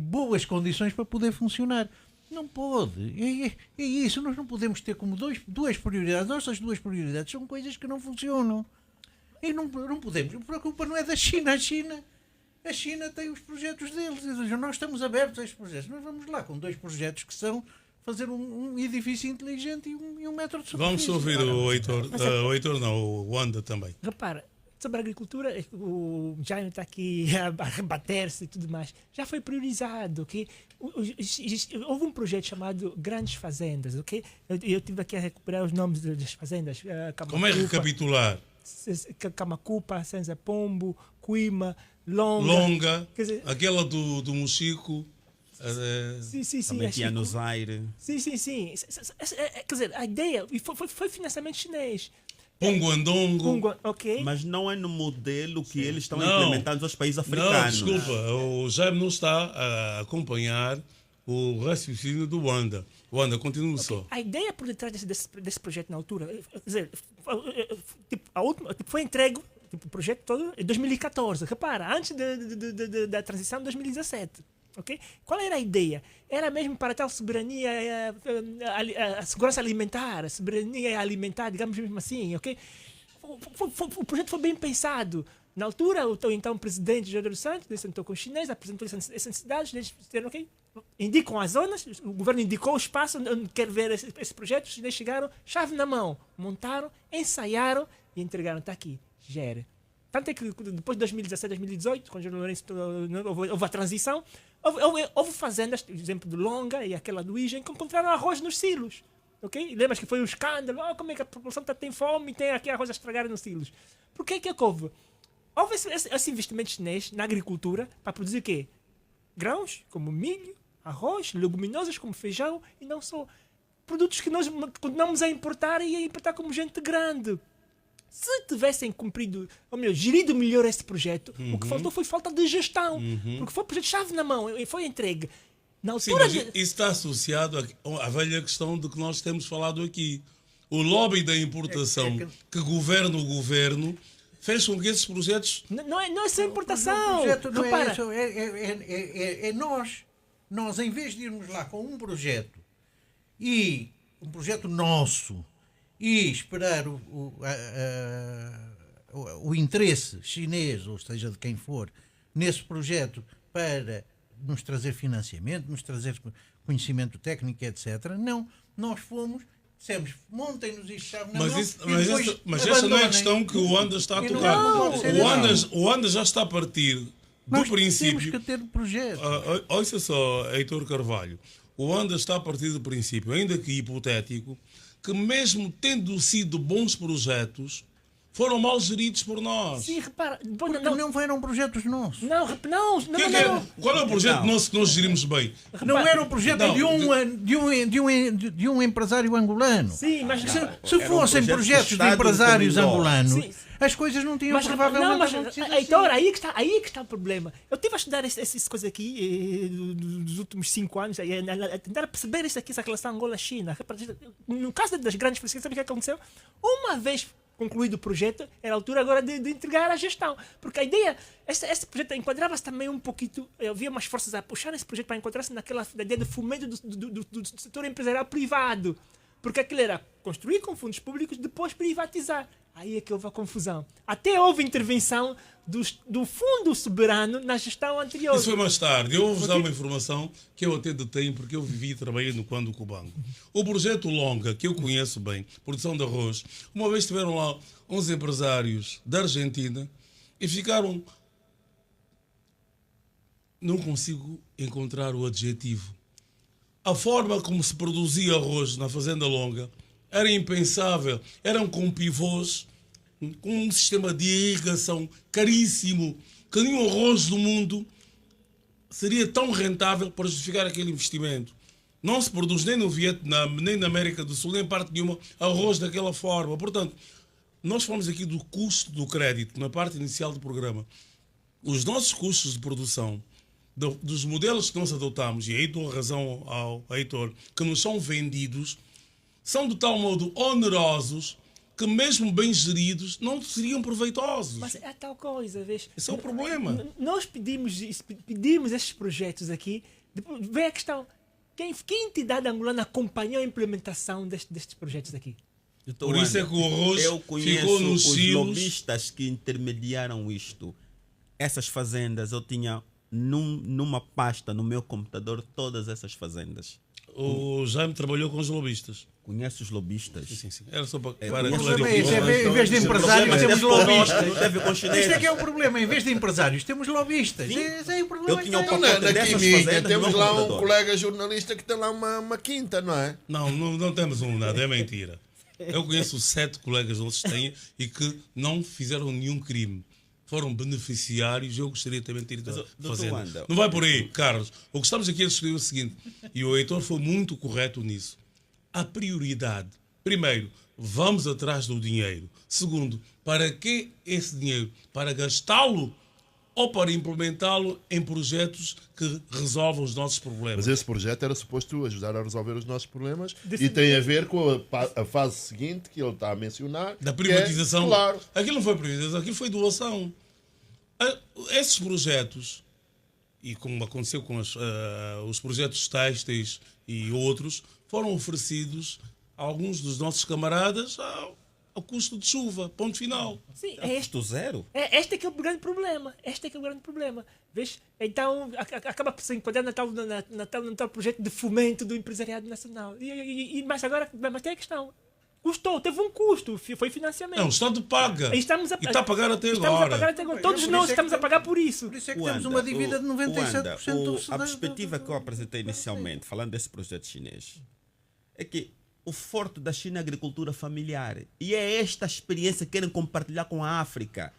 boas condições para poder funcionar. Não pode. É isso. Nós não podemos ter como duas prioridades. Nossas 2 prioridades são coisas que não funcionam. E não podemos. A culpa não é da China. A China tem os projetos deles. Nós estamos abertos a estes projetos. Nós vamos lá com 2 projetos que são fazer um edifício inteligente e um metro de superfície. Vamos ouvir o Heitor, não, o Wanda também. Repara, sobre a agricultura, o Jaime está aqui a rebater-se e tudo mais. Já foi priorizado, ok? Houve um projeto chamado Grandes Fazendas, ok? Eu tive aqui a recuperar os nomes das fazendas. Como é recapitular? Camacupa, Senza Pombo, Cuima, Longa. Longa, quer dizer, aquela do Mochico. Sim. Também tinha no Zaire. Sim. Quer dizer, a ideia foi financiamento chinês. Punguandongo. Okay. Mas não é no modelo que eles estão implementando nos países africanos. Não, desculpa, o Jaime não está a acompanhar o raciocínio do Wanda. Wanda, continua só. A ideia por detrás desse projeto na altura, quer dizer, foi entregue o projeto todo em 2014. Repara, antes da transição de 2017. Okay? Qual era a ideia? Era mesmo para tal soberania, a segurança alimentar, a soberania alimentar, digamos mesmo assim. Okay? O projeto foi bem pensado. Na altura, o então presidente José dos Santos sentou com os chineses, apresentou essas necessidades, eles disseram, ok, indicam as zonas, o governo indicou o espaço onde quer ver esse projeto, os chineses chegaram, chave na mão, montaram, ensaiaram e entregaram. Está aqui, gere. Tanto é que depois de 2017, 2018, quando o Lourenço houve a transição, houve fazendas, por exemplo, do Longa e aquela do Igen, que encontraram arroz nos silos. Okay? Lembras que foi um escândalo? Como é que a população tem fome e tem aqui arroz a estragar nos silos? Por que houve? Houve esse investimento chinês na agricultura para produzir o quê? Grãos, como milho, arroz, leguminosas, como feijão, e não só. Produtos que nós continuamos a importar e a importar como gente grande. Se tivessem cumprido, ou melhor, gerido melhor esse projeto, o que faltou foi falta de gestão. Porque foi um projeto chave na mão, foi entregue. Na altura. Sim, mas isso está associado à velha questão de que nós temos falado aqui. O lobby da importação que governa o governo fez com que esses projetos... Não é só importação. O projeto não é isso, é nós. Nós, em vez de irmos lá com um projeto nosso, e esperar o interesse chinês, ou seja, de quem for, nesse projeto para nos trazer financiamento, nos trazer conhecimento técnico, etc. Não, nós fomos, dissemos, montem-nos isto, sabe, na Mas, mão, isso, e mas, depois essa, mas essa não é a abandonem. questão que o ANDA está a E não tocar. pode ser O ANDA já está a partir do Nós princípio. temos que ter projetos. Ouça só, Heitor Carvalho. O ANDA está a partir do princípio, ainda que hipotético, que mesmo tendo sido bons projetos, foram mal geridos por nós. Sim, repara. Porque não eram projetos nossos. Qual é o projeto nosso que nós gerimos bem? Não era um projeto de um empresário angolano. Sim, mas Se fossem projetos de empresários angolanos, Sim. as coisas não tinham Mas, provavelmente não, mas acontecido Heitor, assim. aí que está o problema. Eu estive a estudar essas coisas aqui dos últimos 5 anos, a tentar perceber isso aqui, essa relação Angola-China. No caso das grandes pesquisas, sabe o que aconteceu? Uma vez concluído o projeto, era a altura agora de entregar a gestão. Porque a ideia, esse projeto enquadrava-se também um pouquinho, havia umas forças a puxar esse projeto para encontrar-se naquela ideia de fomento do setor empresarial privado. Porque aquilo era construir com fundos públicos, depois privatizar. Aí é que houve a confusão. Até houve intervenção do Fundo Soberano na gestão anterior. Isso foi mais tarde. Eu vou-vos dar uma informação que eu até detenho porque eu vivi e trabalhei no Quando Cubango. O projeto Longa, que eu conheço bem, produção de arroz, uma vez tiveram lá uns empresários da Argentina e ficaram... Não consigo encontrar o adjetivo. A forma como se produzia arroz na Fazenda Longa era impensável. Eram com pivôs, com um sistema de irrigação caríssimo, que nenhum arroz do mundo seria tão rentável para justificar aquele investimento. Não se produz nem no Vietnã, nem na América do Sul, nem parte nenhuma, arroz daquela forma. Portanto, nós falamos aqui do custo do crédito na parte inicial do programa. Os nossos custos de produção, dos modelos que nós adotamos, e aí dou razão ao Heitor, que nos são vendidos, são de tal modo onerosos que mesmo bem geridos não seriam proveitosos. Mas é tal coisa, vês? Esse é o problema. Nós pedimos estes projetos aqui, depois vem a questão, que entidade angolana acompanhou a implementação destes projetos aqui? Por isso é que o arroz ficou nos os silos. lobistas que intermediaram isto. Essas fazendas, eu tinha numa pasta no meu computador todas essas fazendas. O Jaime trabalhou com os lobistas. Conhece os lobistas? Sim. Era só para O problema é esse, em vez de empresários temos lobistas. Este é que é o problema, em vez de empresários temos lobistas. Esse é o problema. Eu tinha o Na dessas Química fazendas temos no lá um computador. colega jornalista que tem lá uma quinta, não é? Não temos nada, é mentira. Eu conheço 7 colegas nossos que têm e que não fizeram nenhum crime. Foram beneficiários. Eu gostaria também de ter ido fazendo. Não vai por aí, Carlos. O que estamos aqui a discutir é o seguinte, e o Heitor foi muito correto nisso. A prioridade. Primeiro, vamos atrás do dinheiro. Segundo, para que esse dinheiro? Para gastá-lo ou para implementá-lo em projetos que resolvam os nossos problemas? Mas esse projeto era suposto ajudar a resolver os nossos problemas e tem a ver com a fase seguinte que ele está a mencionar. Da privatização. Claro. Aquilo não foi privatização, aquilo foi doação. Esses projetos, e como aconteceu com os projetos têxteis e outros, foram oferecidos a alguns dos nossos camaradas ao custo de chuva, ponto final. Sim, Custo zero? Este é que é o grande problema. Vês? Então, acaba por se enquadrar no tal projeto de fomento do empresariado nacional. Mas agora, mas tem a questão. Custou, teve um custo, foi financiamento. Não, o Estado paga. E está a pagar até agora. Todos nós é estamos a pagar por isso. Por isso é que temos uma dívida de 97% A perspectiva que eu apresentei inicialmente, falando desse projeto chinês, é que o forte da China é a agricultura familiar. E é esta experiência que querem compartilhar com a África.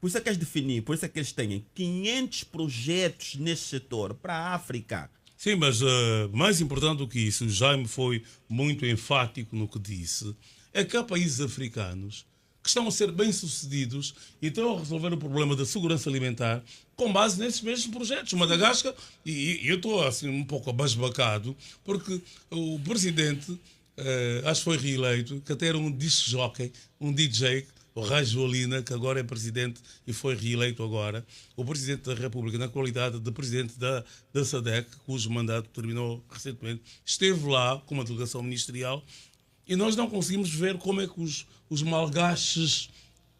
Por isso é que eles definem, por isso é que eles têm 500 projetos nesse setor para a África. Sim, mas mais importante do que isso, o Jaime foi muito enfático no que disse, é que há países africanos que estão a ser bem-sucedidos e estão a resolver o problema da segurança alimentar com base nesses mesmos projetos. Madagascar, e eu estou assim um pouco abasbacado, porque o presidente, acho que foi reeleito, que até era um disc jockey, um DJ, o Rajoelina, que agora é presidente e foi reeleito agora, o presidente da República, na qualidade de presidente da SADC, cujo mandato terminou recentemente, esteve lá com uma delegação ministerial e nós não conseguimos ver como é que os malgaches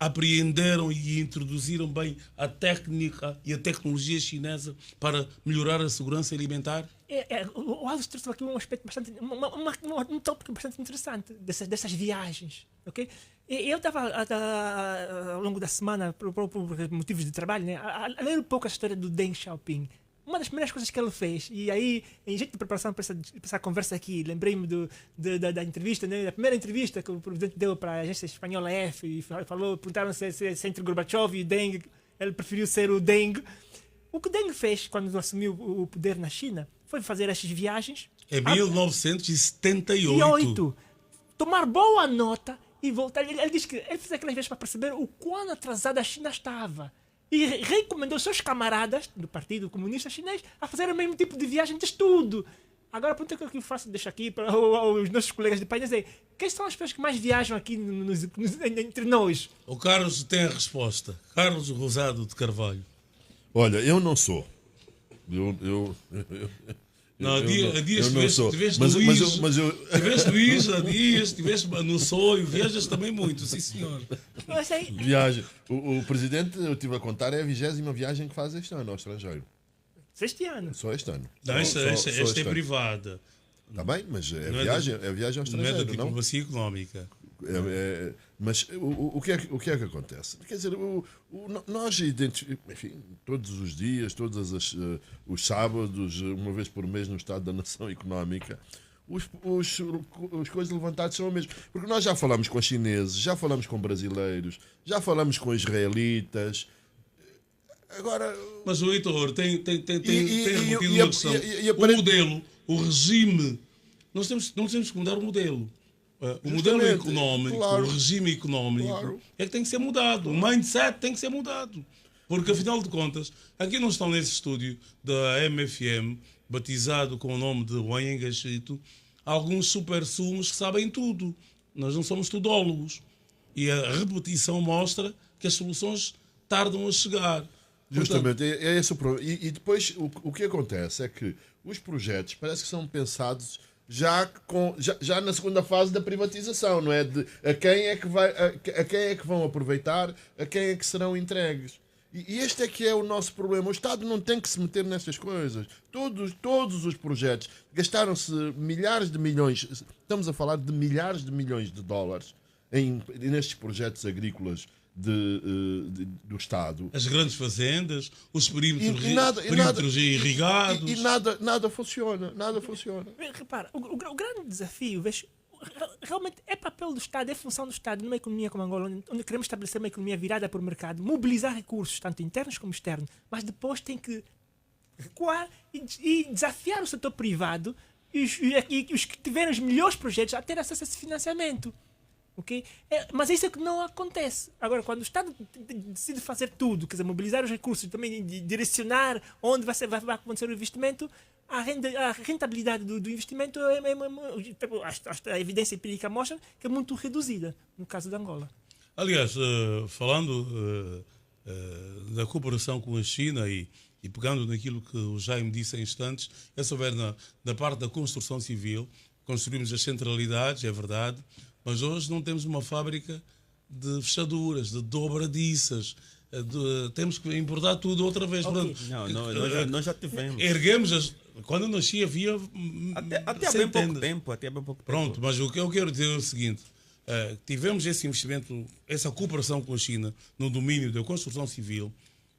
apreenderam e introduziram bem a técnica e a tecnologia chinesa para melhorar a segurança alimentar? O Alves trouxe aqui um aspecto bastante, um tópico bastante interessante dessas viagens, ok? Eu estava ao longo da semana, por motivos de trabalho, né, a ler um pouco a história do Deng Xiaoping. Uma das primeiras coisas que ele fez, e aí, em jeito de preparação para essa conversa aqui, lembrei-me da entrevista, né, da primeira entrevista que o presidente deu para a agência espanhola F, e perguntaram se entre Gorbachev e Deng, ele preferiu ser o Deng. O que Deng fez quando assumiu o poder na China foi fazer essas viagens. Em 1978. Tomar boa nota e voltar. Ele disse que ele fez aquelas vezes para perceber o quão atrasada a China estava. E recomendou seus camaradas do Partido Comunista Chinês a fazer o mesmo tipo de viagem de estudo. Agora, a pergunta que eu faço, deixo aqui para os nossos colegas de país é: quem são as pessoas que mais viajam aqui entre nós? O Carlos tem a resposta. Carlos Rosado de Carvalho. Olha, eu não sou. Tiveste Luís há dias, tiveste no sonho, viajas também muito, sim senhor. Viagem. O presidente, eu estive a contar, é a 20ª viagem que faz este ano ao estrangeiro. Este ano? Só este ano. Não, esta é privada. Está bem, mas é viagem ao estrangeiro. Não é da diplomacia económica. Mas o que é que acontece? Quer dizer, nós enfim, todos os dias, todos os sábados, uma vez por mês no Estado da Nação Económica, os coisas levantadas são as mesmas. Porque nós já falamos com chineses, já falamos com brasileiros, já falamos com israelitas. Agora... Mas o Heitor tem repetido uma questão. O modelo, o regime, nós temos que mudar o modelo. O modelo económico, claro, o regime económico, claro, é que tem que ser mudado. O mindset tem que ser mudado. Porque, afinal de contas, aqui não estão nesse estúdio da MFM, batizado com o nome de Wayne Engachito, alguns super sumos que sabem tudo. Nós não somos tudólogos. E a repetição mostra que as soluções tardam a chegar. Justamente, é esse o problema. E depois, o que acontece é que os projetos parece que são pensados já na segunda fase da privatização, não é? A quem é que vão aproveitar, a quem é que serão entregues. E este é que é o nosso problema. O Estado não tem que se meter nestas coisas. Todos os projetos gastaram-se milhares de milhões, estamos a falar de milhares de milhões de dólares nestes projetos agrícolas do Estado. As grandes fazendas, os perímetros irrigados. E nada funciona. Repara, o grande desafio, vejo, realmente é papel do Estado, é função do Estado numa economia como Angola, onde queremos estabelecer uma economia virada para o mercado, mobilizar recursos, tanto internos como externos, mas depois tem que recuar e desafiar o setor privado e os que tiverem os melhores projetos a ter acesso a esse financiamento. Okay? Mas isso é que não acontece. Agora, quando o Estado decide fazer tudo, quer dizer, mobilizar os recursos, também direcionar onde vai acontecer o investimento, a rentabilidade do investimento, a evidência empírica mostra que é muito reduzida, no caso de Angola. Aliás, falando da cooperação com a China e pegando naquilo que o Jaime disse em instantes, é sobre na parte da construção civil, construímos as centralidades, é verdade, mas hoje não temos uma fábrica de fechaduras, de dobradiças. Temos que importar tudo outra vez. Okay. Nós já tivemos. Quando eu nasci havia até há bem pouco tempo. Pronto, mas o que eu quero dizer é o seguinte. Tivemos esse investimento, essa cooperação com a China no domínio da construção civil,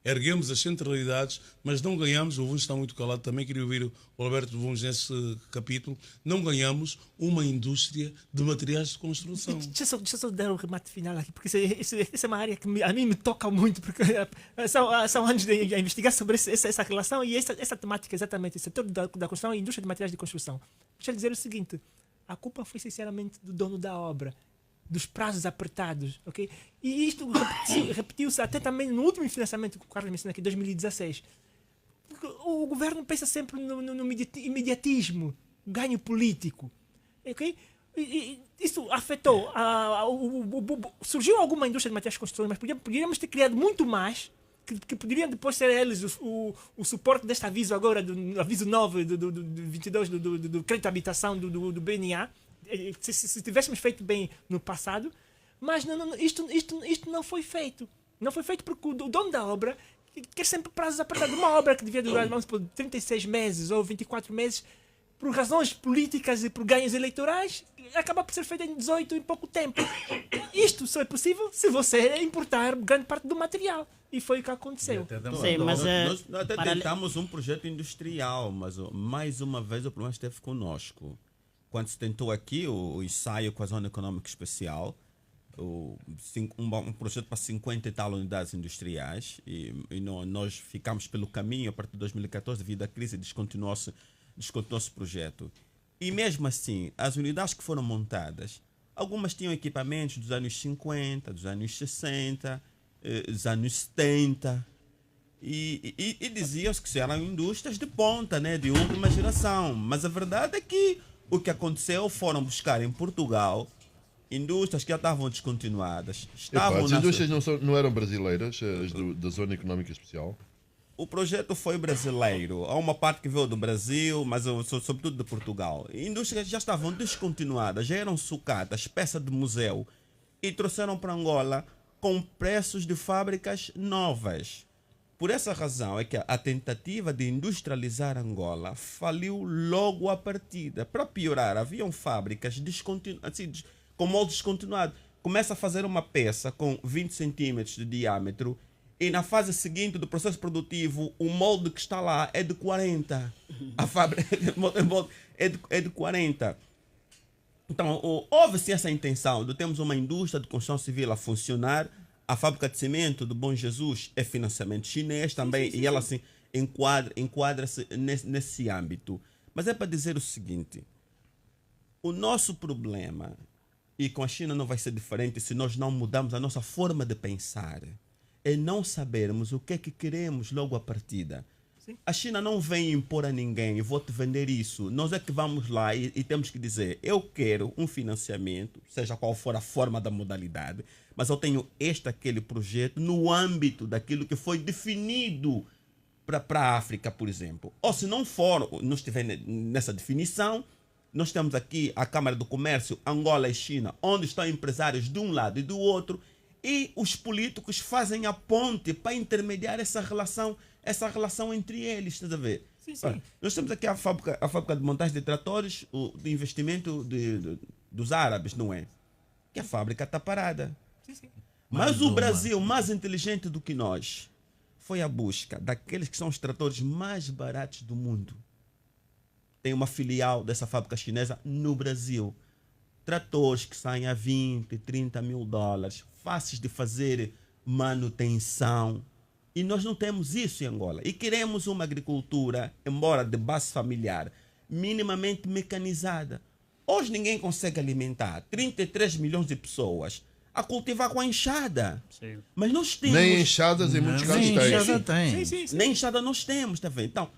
erguemos as centralidades, mas não ganhamos, o Vuns está muito calado, também queria ouvir o Alberto Vuns nesse capítulo, não ganhamos uma indústria de materiais de construção. Deixa eu só dar um remate final aqui, porque isso é uma área que a mim me toca muito, porque são anos de investigar sobre essa relação e essa temática, exatamente, o setor da construção e a indústria de materiais de construção. Deixa eu dizer o seguinte, a culpa foi sinceramente do dono da obra, dos prazos apertados, ok? E isto repetiu-se até também no último financiamento que o Carlos mencionou aqui, em 2016. O governo pensa sempre no imediatismo, ganho político, ok? E isso afetou, surgiu alguma indústria de materiais de construção, mas poderíamos ter criado muito mais, que poderiam depois ser eles o suporte deste aviso agora, do aviso 9 do 22 do crédito à habitação do BNA, se tivéssemos feito bem no passado, Mas isto não foi feito. Não foi feito porque o dono da obra quer sempre prazos apertados. Uma obra que devia durar, vamos supor, 36 meses ou 24 meses, por razões políticas e por ganhos eleitorais, acaba por ser feita em 18 em pouco tempo. Isto só é possível se você importar grande parte do material. E foi o que aconteceu. Sim, mas nós até tentamos um projeto industrial, mas mais uma vez o problema esteve conosco. Quando se tentou aqui o ensaio com a Zona Econômica Especial, um projeto para 50 e tal unidades industriais, e nós ficamos pelo caminho a partir de 2014, devido à crise, descontinuou-se o projeto. E mesmo assim, as unidades que foram montadas, algumas tinham equipamentos dos anos 50, dos anos 60, dos anos 70, e diziam-se que eram indústrias de ponta, né, de última geração. Mas a verdade é que o que aconteceu foram buscar em Portugal indústrias que já estavam descontinuadas. As indústrias não eram brasileiras, as da Zona Econômica Especial? O projeto foi brasileiro. Há uma parte que veio do Brasil, mas sobretudo de Portugal. Indústrias já estavam descontinuadas, já eram sucatas, peça de museu, e trouxeram para Angola com preços de fábricas novas. Por essa razão é que a tentativa de industrializar Angola faliu logo à partida. Para piorar, haviam fábricas com molde descontinuado. Começa a fazer uma peça com 20 centímetros de diâmetro e na fase seguinte do processo produtivo o molde que está lá é de 40. A fábrica é de 40. Então, houve-se essa intenção de termos uma indústria de construção civil a funcionar. A fábrica de cimento do Bom Jesus é financiamento chinês também, e ela assim, enquadra-se nesse âmbito. Mas é para dizer o seguinte: o nosso problema, e com a China não vai ser diferente se nós não mudarmos a nossa forma de pensar, é não sabermos o que é que queremos logo à partida. Sim. A China não vem impor a ninguém, vou-te vender isso. Nós é que vamos lá e temos que dizer, eu quero um financiamento, seja qual for a forma da modalidade, mas eu tenho aquele projeto no âmbito daquilo que foi definido para a África, por exemplo. Ou se não for, não estiver nessa definição, nós temos aqui a Câmara do Comércio, Angola e China, onde estão empresários de um lado e do outro, e os políticos fazem a ponte para intermediar essa relação entre eles, estás a ver? Sim, sim. Nós temos aqui a fábrica de montagem de tratores, de investimento dos árabes, não é? Que a fábrica está parada. Sim, sim. Mas o Brasil, mais inteligente do que nós, foi à busca daqueles que são os tratores mais baratos do mundo. Tem uma filial dessa fábrica chinesa no Brasil. Tratores que saem a 20, 30 mil dólares, fáceis de fazer manutenção. E nós não temos isso em Angola. E queremos uma agricultura, embora de base familiar, minimamente mecanizada. Hoje ninguém consegue alimentar 33 milhões de pessoas a cultivar com a enxada. Sim. Mas nós temos... Nem enxadas em muitos casos tem. Sim. Nem enxada nós temos, tá vendo? Então,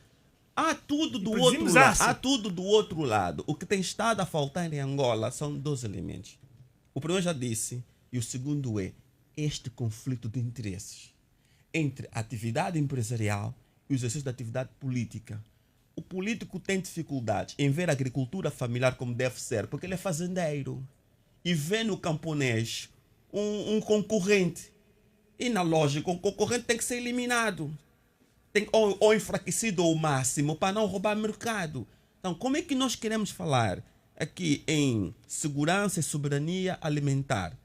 há tudo do outro lado. Há tudo do outro lado. O que tem estado a faltar em Angola são 2 elementos. O primeiro já disse, e o segundo é este conflito de interesses entre a atividade empresarial e o exercício da atividade política. O político tem dificuldades em ver a agricultura familiar como deve ser, porque ele é fazendeiro e vê no camponês um concorrente. E na lógica, o concorrente tem que ser eliminado. Ou enfraquecido ao máximo para não roubar mercado. Então, como é que nós queremos falar aqui em segurança e soberania alimentar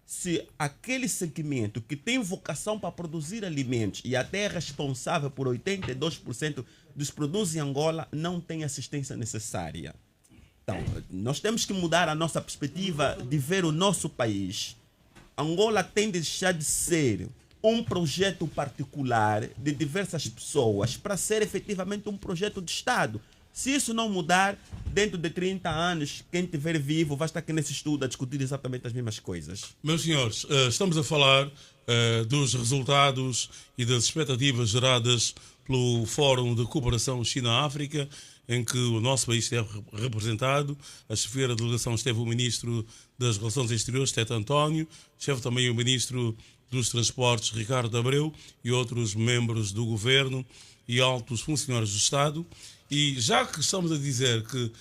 se aquele segmento que tem vocação para produzir alimentos e até é responsável por 82% dos produtos em Angola não tem assistência necessária? Então, nós temos que mudar a nossa perspectiva de ver o nosso país. Angola tem de deixar de ser um projeto particular de diversas pessoas para ser efetivamente um projeto de Estado. Se isso não mudar, dentro de 30 anos, quem estiver vivo vai estar aqui nesse estudo a discutir exatamente as mesmas coisas. Meus senhores, estamos a falar dos resultados e das expectativas geradas pelo Fórum de Cooperação China-África, em que o nosso país esteve representado. A chefeira da delegação esteve o Ministro das Relações Exteriores, Tete António, esteve também o Ministro dos Transportes, Ricardo Abreu, e outros membros do Governo e altos funcionários do Estado. E já que estamos a dizer que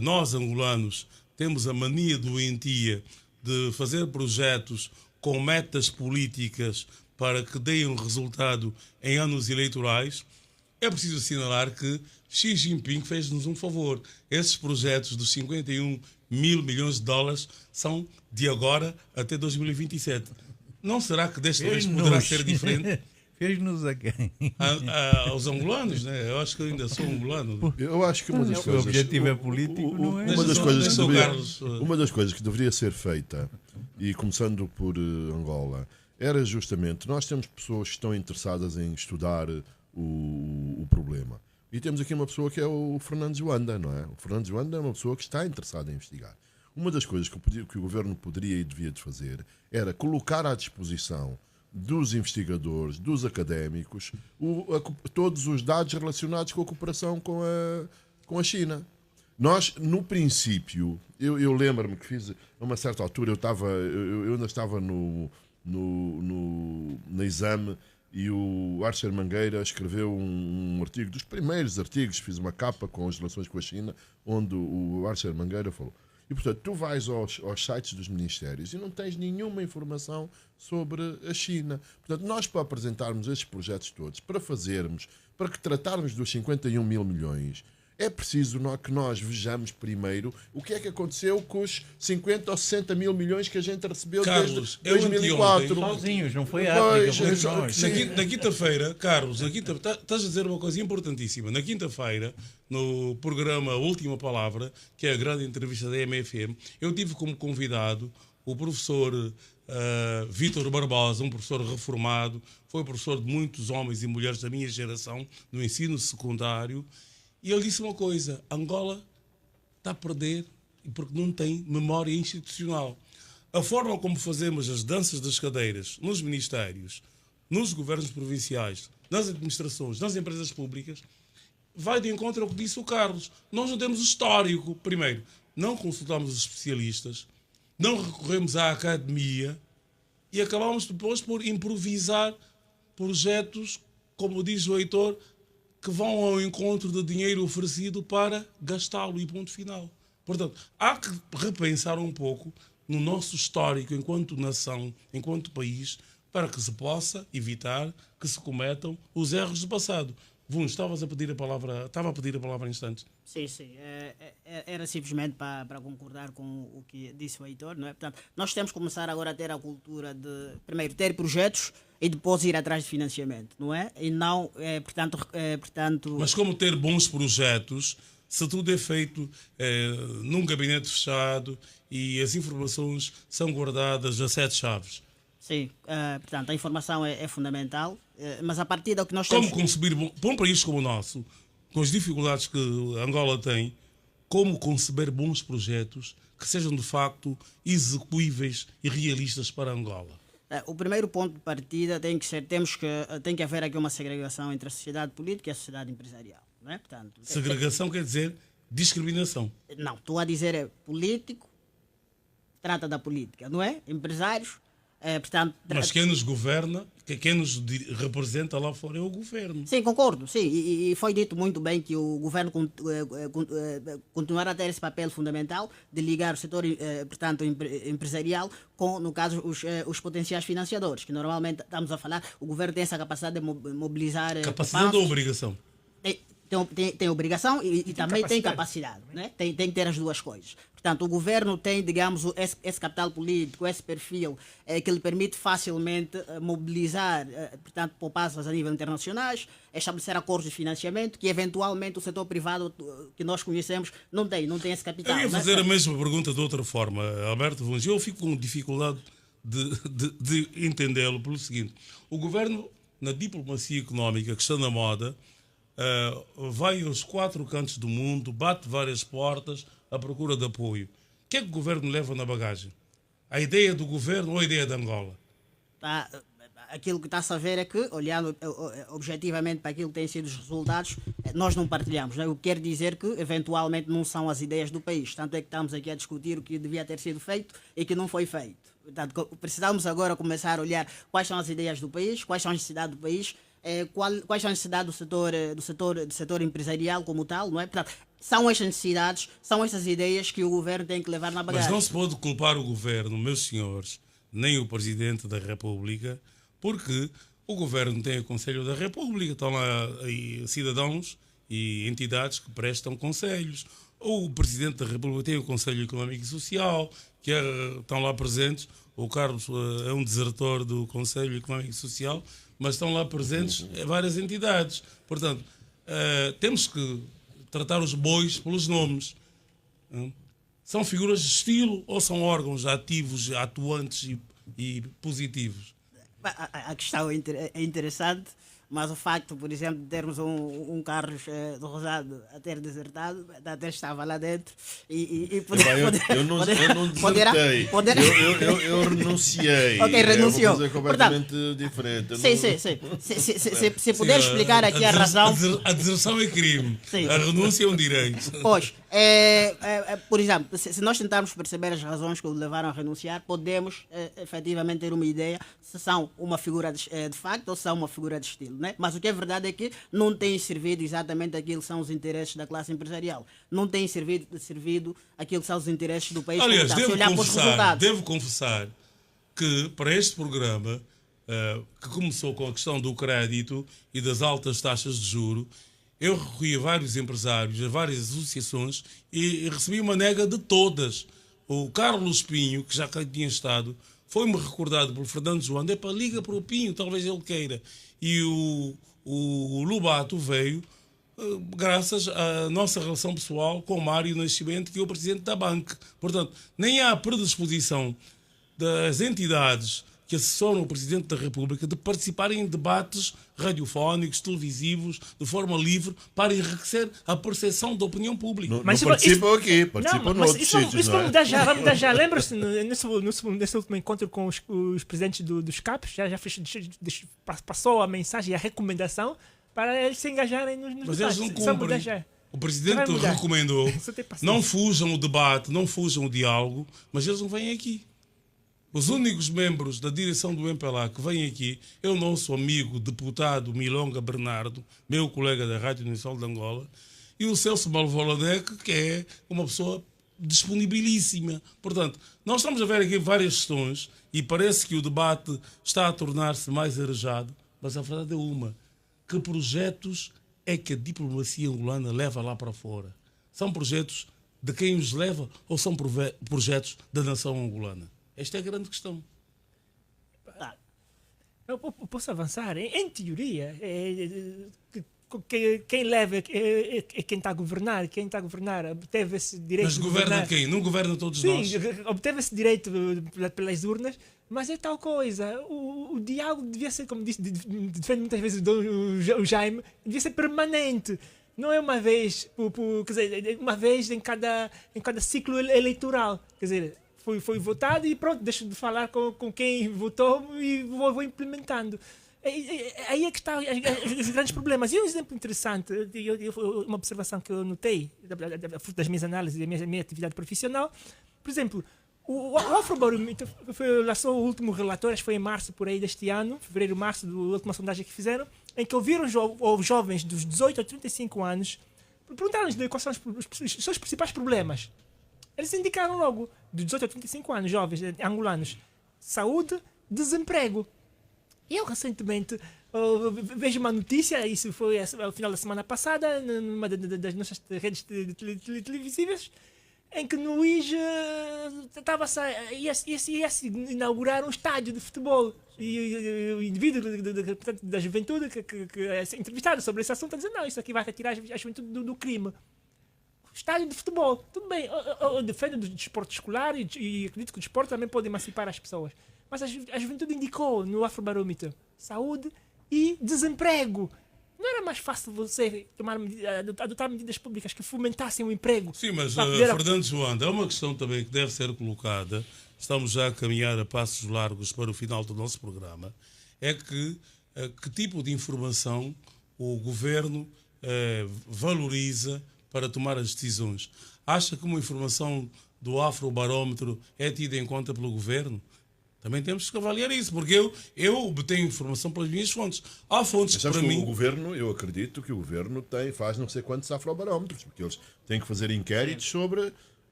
nós, angolanos, temos a mania doentia de fazer projetos com metas políticas para que deem um resultado em anos eleitorais, é preciso assinalar que Xi Jinping fez-nos um favor. Esses projetos dos 51 mil milhões de dólares são de agora até 2027. Não será que desta vez poderá ser diferente? Fez-nos a quem? Aos angolanos, né? Eu acho que eu ainda sou angolano. Eu acho que uma das coisas... O objetivo é político, não é? Uma das coisas que deveria ser feita, e começando por Angola, era justamente, nós temos pessoas que estão interessadas em estudar o problema. E temos aqui uma pessoa que é o Fernando Joanda, não é? O Fernando Joanda é uma pessoa que está interessada em investigar. Uma das coisas que o governo poderia e devia de fazer era colocar à disposição dos investigadores, dos académicos, todos os dados relacionados com a cooperação com a China. Nós, no princípio, eu lembro-me que fiz, a uma certa altura, eu ainda estava no exame, e o Archer Mangueira escreveu um artigo, dos primeiros artigos, fiz uma capa com as relações com a China, onde o Archer Mangueira falou. E, portanto, tu vais aos sites dos ministérios e não tens nenhuma informação sobre a China. Portanto, nós, para apresentarmos estes projetos todos, para que tratarmos dos 51 mil milhões, é preciso que nós vejamos primeiro o que é que aconteceu com os 50 ou 60 mil milhões que a gente recebeu Carlos, desde 2004. Sozinhos, não foi a África, foi nós. Na quinta-feira, Carlos, estás a dizer uma coisa importantíssima. Na quinta-feira, no programa Última Palavra, que é a grande entrevista da MFM, eu tive como convidado o professor Vítor Barbosa, um professor reformado, foi professor de muitos homens e mulheres da minha geração no ensino secundário. E ele disse uma coisa: Angola está a perder porque não tem memória institucional. A forma como fazemos as danças das cadeiras nos ministérios, nos governos provinciais, nas administrações, nas empresas públicas, vai de encontro ao que disse o Carlos. Nós não temos histórico. Primeiro, não consultamos os especialistas, não recorremos à academia e acabamos depois por improvisar projetos, como diz o Heitor, que vão ao encontro do dinheiro oferecido para gastá-lo e ponto final. Portanto, há que repensar um pouco no nosso histórico enquanto nação, enquanto país, para que se possa evitar que se cometam os erros do passado. Vuns, estava a pedir a palavra há instantes. Sim. Era simplesmente para concordar com o que disse o Heitor, não é? Portanto, nós temos que começar agora a ter a cultura de, primeiro, ter projetos e depois ir atrás de financiamento, não é? E não, portanto... Mas como ter bons projetos se tudo é feito num gabinete fechado e as informações são guardadas a 7 chaves? Sim, portanto, a informação é fundamental, mas a partir do que nós temos... Como conceber, para um país como o nosso, com as dificuldades que Angola tem, como conceber bons projetos que sejam de facto execuíveis e realistas para Angola? O primeiro ponto de partida tem que haver aqui uma segregação entre a sociedade política e a sociedade empresarial. Não é? Portanto, segregação quer dizer discriminação. Não, estou a dizer político, trata da política, não é? Empresários, portanto... Mas quem nos governa, quem nos representa lá fora é o governo. Sim, concordo, sim. E foi dito muito bem que o governo continuará a ter esse papel fundamental de ligar o setor, portanto, empresarial com, no caso, os potenciais financiadores, que normalmente estamos a falar, o governo tem essa capacidade de mobilizar... Capacidade ou obrigação? Tem obrigação e também tem capacidade. Né? Tem que ter as duas coisas. Portanto, o governo tem, digamos, esse capital político, esse perfil que lhe permite facilmente mobilizar, portanto, poupanças a nível internacionais, estabelecer acordos de financiamento que, eventualmente, o setor privado que nós conhecemos não tem esse capital. Eu ia fazer a mesma pergunta de outra forma, Alberto Vuns. Eu fico com dificuldade de entendê-lo pelo seguinte. O governo, na diplomacia económica que está na moda, vai aos 4 cantos do mundo, bate várias portas à procura de apoio. O que é que o governo leva na bagagem? A ideia do governo ou a ideia de Angola? Aquilo que está-se a ver é que, olhando objetivamente para aquilo que têm sido os resultados, nós não partilhamos. Né? O que quer dizer que, eventualmente, não são as ideias do país. Tanto é que estamos aqui a discutir o que devia ter sido feito e que não foi feito. Portanto, precisamos agora começar a olhar quais são as ideias do país, quais são as necessidades do país, quais são as necessidades do setor empresarial como tal, não é? Portanto, são estas necessidades, são estas ideias que o governo tem que levar na bagagem. Mas não se pode culpar o governo, meus senhores, nem o Presidente da República, porque o governo tem o Conselho da República, estão lá aí cidadãos e entidades que prestam conselhos. O Presidente da República tem o Conselho Económico e Social, que estão lá presentes. O Carlos é um desertor do Conselho Económico e Social, mas estão lá presentes várias entidades. Portanto, temos que tratar os bois pelos nomes. São figuras de estilo ou são órgãos ativos, atuantes e positivos? A questão é interessante, mas o facto, por exemplo, de termos um Carlos do Rosado a ter desertado, até estava lá dentro e eu não desertei. Eu renunciei. Ok, renunciou. É uma coisa completamente diferente. Se puder explicar aqui a razão. A deserção é crime. Sim. A renúncia é um direito. Pois, por exemplo, se nós tentarmos perceber as razões que o levaram a renunciar, podemos efetivamente ter uma ideia se são uma figura de facto ou se são uma figura de estilo. Né? Mas o que é verdade é que não tem servido exatamente aquilo que são os interesses da classe empresarial. Não tem servido aquilo que são os interesses do país. Aliás, resultados. devo confessar que para este programa, que começou com a questão do crédito e das altas taxas de juro, eu recorri a vários empresários, a várias associações e recebi uma nega de todas. O Carlos Pinho, que já cá tinha estado, foi-me recordado pelo Fernando João, liga para o Pinho, talvez ele queira. E o Lobato veio graças à nossa relação pessoal com o Mário Nascimento, que é o presidente da banca. Portanto, nem há predisposição das entidades que assessoram o Presidente da República de participarem em debates radiofónicos, televisivos, de forma livre, para enriquecer a percepção da opinião pública. Mas não participam aqui, participam noutros sítios. Isso vamos dar já. Lembra-se, nesse último encontro com os presidentes dos CAPs, já passou a mensagem e a recomendação para eles se engajarem nos Mas debates. eles não cumprem. O Presidente recomendou, não fujam o debate, não fujam o diálogo, mas eles não vêm aqui. Os únicos membros da direção do MPLA que vêm aqui é o nosso amigo deputado Milonga Bernardo, meu colega da Rádio Nacional de Angola, e o Celso Malvoladec, que é uma pessoa disponibilíssima. Portanto, nós estamos a ver aqui várias questões e parece que o debate está a tornar-se mais arejado, mas a verdade é uma: que projetos é que a diplomacia angolana leva lá para fora? São projetos de quem os leva ou são projetos da nação angolana? Esta é a grande questão. Eu posso avançar. Em teoria, quem leva é quem está a governar. Quem está a governar obteve esse direito. Mas governa quem? Não governa todos nós? Sim, obteve esse direito pelas urnas, mas é tal coisa. O diálogo devia ser, como disse, defende muitas vezes o Jaime, devia ser permanente. Não é uma vez, quer dizer, uma vez em cada ciclo eleitoral. Quer dizer, foi votado e pronto, deixo de falar com quem votou e vou implementando. Aí é que estão os grandes problemas. E um exemplo interessante, uma observação que eu notei, das minhas análises e da minha atividade profissional, por exemplo, o Afrobarómetro lançou o último relatório, acho que foi em março por aí deste ano, fevereiro, março, da última sondagem que fizeram, em que ouviram os jovens dos 18 a 35 anos, perguntaram-lhes quais são os seus principais problemas. Eles indicaram logo, de 18 a 35 anos, jovens angolanos: saúde, desemprego. E eu recentemente vejo uma notícia, isso foi ao final da semana passada, numa das nossas redes televisivas, em que no Luís ia-se inaugurar um estádio de futebol. E o indivíduo da juventude que é entrevistado sobre esse assunto está dizendo: não, isso aqui vai retirar a juventude do crime. Estádio de futebol, tudo bem, eu defendo do desporto escolar e acredito que o desporto também pode emancipar as pessoas. Mas a juventude indicou no Afrobarómetro saúde e desemprego. Não era mais fácil você adotar medidas públicas que fomentassem o emprego? Sim, mas Fernando João, há uma questão também que deve ser colocada, estamos já a caminhar a passos largos para o final do nosso programa, é que tipo de informação o governo valoriza para tomar as decisões. Acha que uma informação do Afrobarómetro é tida em conta pelo governo? Também temos que avaliar isso, porque eu obtenho informação pelas minhas fontes. Há fontes que, para mim... O governo, eu acredito que o governo faz não sei quantos afrobarómetros, porque eles têm que fazer inquéritos sobre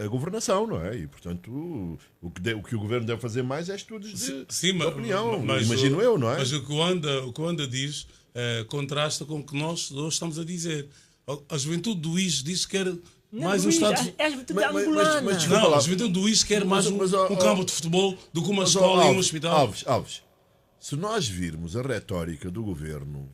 a governação, não é? E, portanto, o que o governo deve fazer mais é estudos de opinião, imagino eu, não é? Mas o que o Anda diz contrasta com o que nós hoje estamos a dizer. A juventude do IS diz que quer mais um Estado... É a juventude angolana. Não, a juventude do IS quer mais um campo de futebol do que uma escola e um hospital. Alves, se nós virmos a retórica do governo,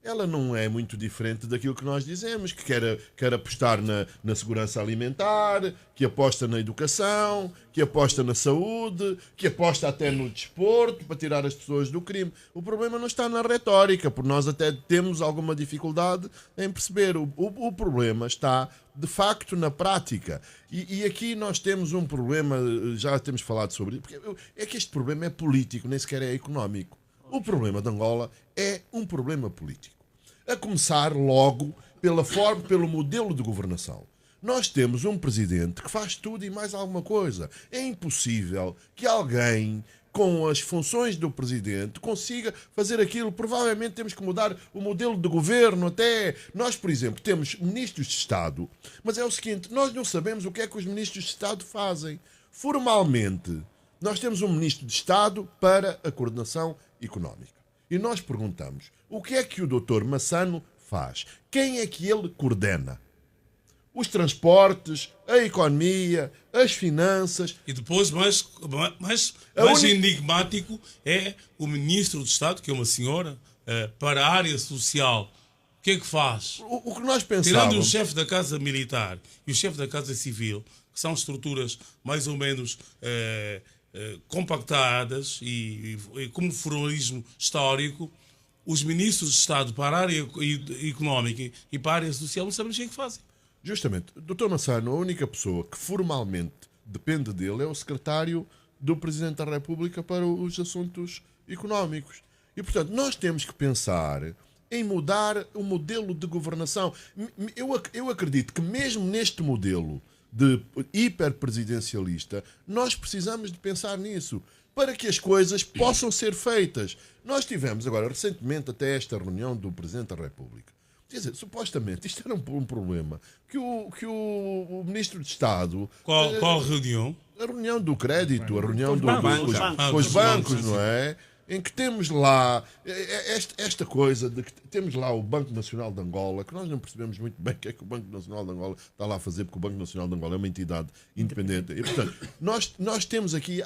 ela não é muito diferente daquilo que nós dizemos, que quer apostar na segurança alimentar, que aposta na educação, que aposta na saúde, que aposta até no desporto, para tirar as pessoas do crime. O problema não está na retórica, porque nós até temos alguma dificuldade em perceber. O problema está, de facto, na prática. E aqui nós temos um problema, já temos falado sobre isso, porque é que este problema é político, nem sequer é económico. O problema de Angola é um problema político. A começar logo pelo modelo de governação. Nós temos um presidente que faz tudo e mais alguma coisa. É impossível que alguém com as funções do presidente consiga fazer aquilo. Provavelmente temos que mudar o modelo de governo até. Nós, por exemplo, temos ministros de Estado, mas é o seguinte, nós não sabemos o que é que os ministros de Estado fazem. Formalmente, nós temos um ministro de Estado para a coordenação económica. E nós perguntamos, o que é que o Dr. Massano faz? Quem é que ele coordena? Os transportes, a economia, as finanças... E depois, mais enigmático, é o Ministro de Estado, que é uma senhora, para a área social. O que é que faz? O que nós pensávamos... Tirando o chefe da Casa Militar e o chefe da Casa Civil, que são estruturas mais ou menos... compactadas e como formalismo histórico, os ministros de Estado para a área económica e para a área social não sabem o que é que fazem. Justamente, Dr. Massano, a única pessoa que formalmente depende dele é o secretário do Presidente da República para os assuntos económicos. E, portanto, nós temos que pensar em mudar o modelo de governação. Eu acredito que mesmo neste modelo de hiperpresidencialista, nós precisamos de pensar nisso, para que as coisas possam ser feitas. Nós tivemos agora, recentemente, até esta reunião do Presidente da República. Quer dizer, supostamente, isto era um problema que o Ministro de Estado... Qual reunião? A reunião do crédito, a reunião com os bancos, não é? Em que temos lá esta coisa de que temos lá o Banco Nacional de Angola, que nós não percebemos muito bem o que é que o Banco Nacional de Angola está lá a fazer, porque o Banco Nacional de Angola é uma entidade independente. E, portanto, nós temos aqui,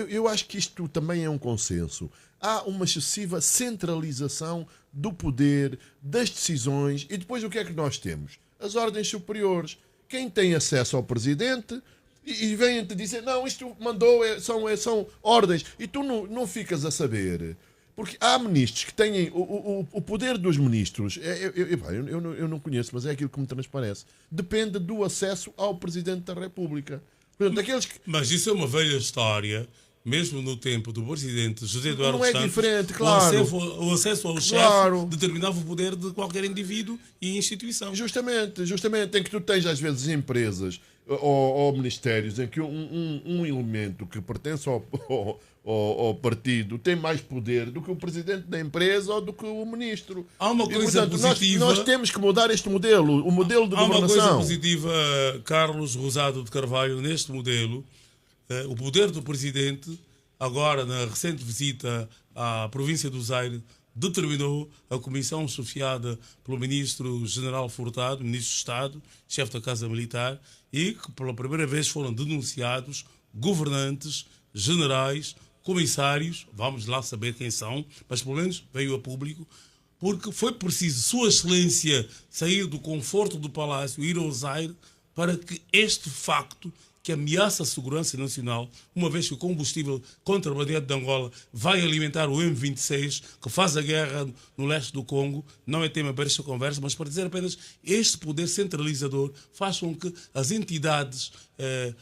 eu acho que isto também é um consenso, há uma excessiva centralização do poder, das decisões, e depois o que é que nós temos? As ordens superiores. Quem tem acesso ao Presidente... E vêm-te dizer, não, isto mandou, são ordens. E tu não ficas a saber. Porque há ministros que têm o poder dos ministros. Eu não conheço, mas é aquilo que me transparece. Depende do acesso ao Presidente da República. Portanto, aqueles que... Mas isso é uma velha história. Mesmo no tempo do presidente José Eduardo Santos, Santos, diferente, claro. O acesso ao chefe determinava o poder de qualquer indivíduo e instituição. Justamente, em que tu tens às vezes empresas ou ministérios em que um elemento que pertence ao partido tem mais poder do que o presidente da empresa ou do que o ministro. Há uma coisa positiva. Nós temos que mudar este modelo, o modelo de governação. Há uma coisa positiva, Carlos Rosado de Carvalho, neste modelo. O poder do presidente, agora na recente visita à província do Zaire, determinou a comissão chefiada pelo ministro-general Furtado, ministro de Estado, chefe da Casa Militar, e que pela primeira vez foram denunciados governantes, generais, comissários, vamos lá saber quem são, mas pelo menos veio a público, porque foi preciso Sua Excelência sair do conforto do palácio e ir ao Zaire para que este facto que ameaça a segurança nacional, uma vez que o combustível contrabandeado de Angola vai alimentar o M26, que faz a guerra no leste do Congo, não é tema para esta conversa, mas para dizer apenas este poder centralizador faz com que as entidades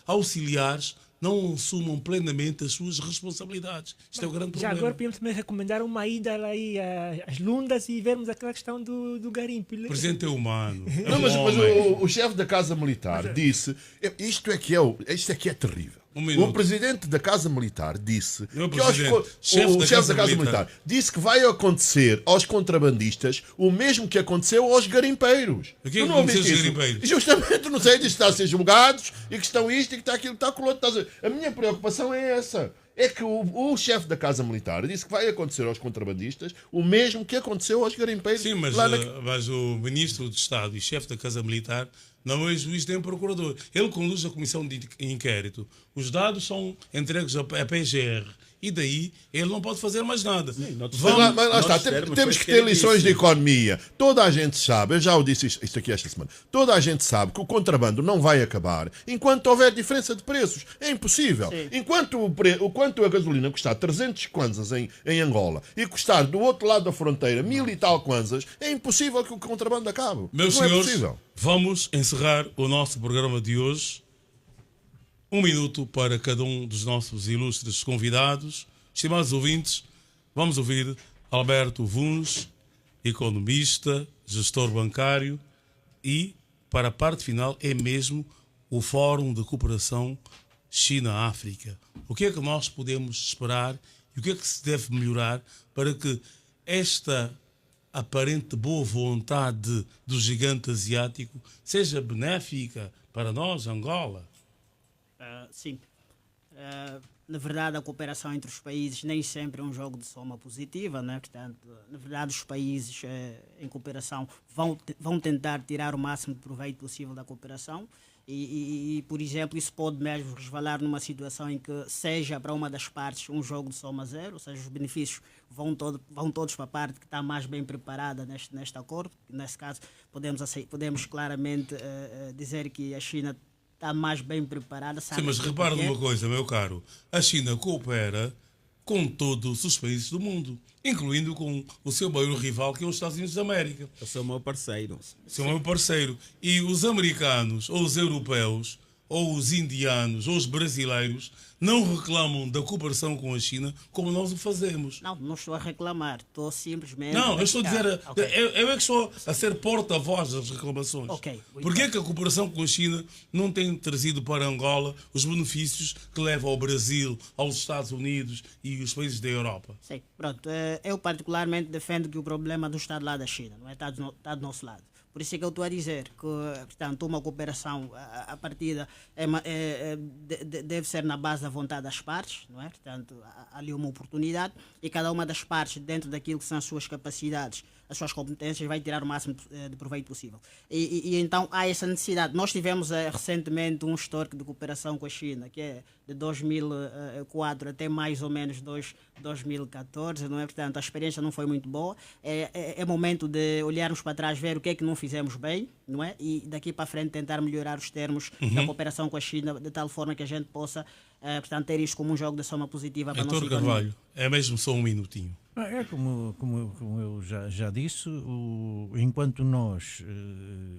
auxiliares não assumam plenamente as suas responsabilidades. Isto é o grande problema. Já agora podemos também recomendar uma ida lá às Lundas e vermos aquela questão do garimpo. O presidente é humano. Não, mas o chefe da Casa Militar disse, isto é que é terrível. O presidente da Casa Militar disse que o chefe da Casa Militar disse que vai acontecer aos contrabandistas o mesmo que aconteceu aos garimpeiros. O que aconteceu aos garimpeiros? Justamente, não sei, diz que está a ser julgados e que estão isto e que está aquilo, que está com o outro. A minha preocupação é essa. É que o chefe da Casa Militar disse que vai acontecer aos contrabandistas o mesmo que aconteceu aos garimpeiros. Sim, mas o ministro de Estado e chefe da Casa Militar não é juiz nem procurador. Ele conduz a comissão de inquérito. Os dados são entregues à PGR. E daí ele não pode fazer mais nada. Sim, temos que ter lições de economia. Toda a gente sabe, eu já o disse isto aqui esta semana, toda a gente sabe que o contrabando não vai acabar enquanto houver diferença de preços. É impossível. Sim. Enquanto a gasolina custar 300 kwanzas em Angola e custar do outro lado da fronteira 1000 e tal kwanzas, é impossível que o contrabando acabe. Meus não senhores, é possível. Vamos encerrar o nosso programa de hoje. 1 minuto para cada um dos nossos ilustres convidados. Estimados ouvintes, vamos ouvir Alberto Vuns, economista, gestor bancário, e, para a parte final, é mesmo o Fórum de Cooperação China-África. O que é que nós podemos esperar e o que é que se deve melhorar para que esta aparente boa vontade do gigante asiático seja benéfica para nós, Angola? Sim. Na verdade, a cooperação entre os países nem sempre é um jogo de soma positiva, né? Portanto, na verdade, os países em cooperação vão tentar tirar o máximo de proveito possível da cooperação e, por exemplo, isso pode mesmo resvalar numa situação em que seja para uma das partes um jogo de soma zero, ou seja, os benefícios vão todos para a parte que está mais bem preparada neste acordo. Nesse caso, podemos claramente dizer que a China está mais bem preparada. Sim, mas repara numa coisa, meu caro. A China coopera com todos os países do mundo, incluindo com o seu maior rival, que é os Estados Unidos da América. Eu sou o meu parceiro. Seu maior parceiro. E os americanos, ou os europeus, ou os indianos, ou os brasileiros, não reclamam da cooperação com a China como nós o fazemos. Não estou a reclamar. Estou simplesmente... Não, eu estou a dizer... Okay. Eu é que estou a ser porta-voz das reclamações. Okay. Porquê é que a cooperação com a China não tem trazido para Angola os benefícios que leva ao Brasil, aos Estados Unidos e os países da Europa? Sim, pronto. Eu particularmente defendo que o problema não está do lado da China, não é? Está do nosso lado. Por isso é que eu estou a dizer que, portanto, uma cooperação a partida deve ser na base da vontade das partes, não é? Portanto, há ali uma oportunidade e cada uma das partes, dentro daquilo que são as suas capacidades, as suas competências, vai tirar o máximo de proveito possível. E então há essa necessidade. Nós tivemos recentemente um histórico de cooperação com a China, que é de 2004 até mais ou menos 2014, não é? Portanto, a experiência não foi muito boa. É momento de olharmos para trás, ver o que é que não fizemos bem, não é? E daqui para frente tentar melhorar os termos da cooperação com a China, de tal forma que a gente possa, portanto, ter isto como um jogo de soma positiva para a nossa economia. Carvalho, é mesmo só um minutinho. É como eu já disse, enquanto nós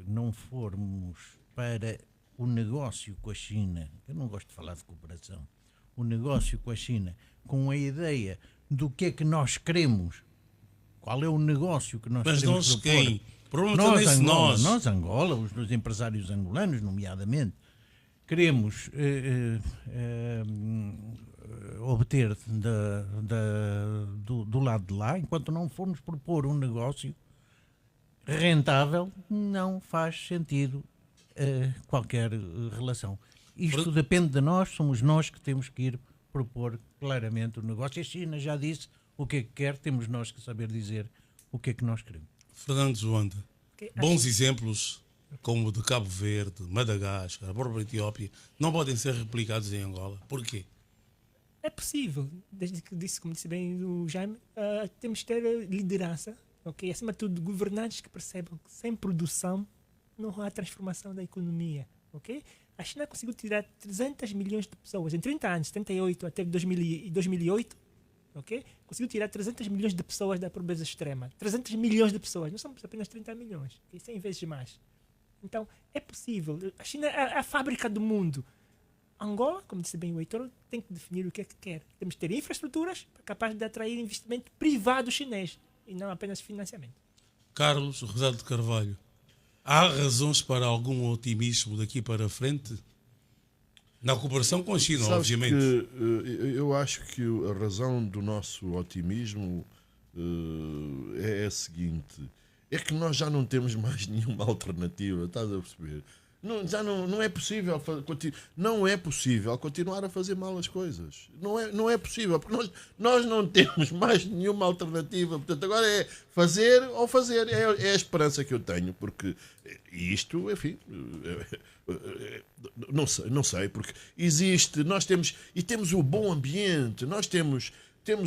não formos para o negócio com a China, eu não gosto de falar de cooperação, o negócio com a China, com a ideia do que é que nós queremos, qual é o negócio que nós queremos propor. Mas nós quem? Nós, Angola, os empresários angolanos, nomeadamente, queremos obter do lado de lá, enquanto não formos propor um negócio rentável, não faz sentido qualquer relação. Isto depende de nós, somos nós que temos que ir propor claramente o negócio. A China já disse o que é que quer, temos nós que saber dizer o que é que nós queremos. Fernando Joanda, bons exemplos como o de Cabo Verde, Madagascar, a própria Etiópia, não podem ser replicados em Angola. Porquê? É possível. Desde que disse, como disse bem o Jaime, temos que ter liderança, okay? Acima de tudo, governantes que percebam que sem produção não há transformação da economia. Okay? A China conseguiu tirar 300 milhões de pessoas em 30 anos, 78 até 2008, okay? Conseguiu tirar 300 milhões de pessoas da pobreza extrema. 300 milhões de pessoas, não somos apenas 30 milhões, okay? 100 vezes mais. Então, é possível. A China é a fábrica do mundo. Angola, como disse bem o Heitor, tem que definir o que é que quer. Temos que ter infraestruturas capazes de atrair investimento privado chinês e não apenas financiamento. Carlos Rosado de Carvalho, há razões para algum otimismo daqui para frente? Na cooperação com a China, Sabes obviamente. Que, eu acho que a razão do nosso otimismo é a seguinte: é que nós já não temos mais nenhuma alternativa, estás a perceber? Não é possível não é possível continuar a fazer mal as coisas. Não é possível, porque nós não temos mais nenhuma alternativa. Portanto, agora é fazer ou fazer. É a esperança que eu tenho, porque isto, enfim, não sei, porque existe, nós temos o bom ambiente, nós temos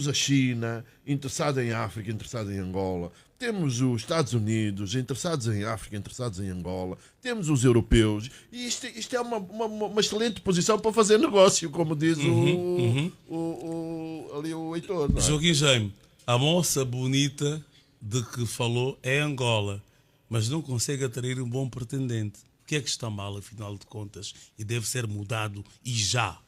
a China interessada em África, interessada em Angola. Temos os Estados Unidos interessados em África, interessados em Angola. Temos os europeus. E isto é uma excelente posição para fazer negócio, como diz ali o Heitor. Não é? Joaquim Jaime, a moça bonita de que falou é Angola, mas não consegue atrair um bom pretendente. O que é que está mal, afinal de contas, e deve ser mudado e já?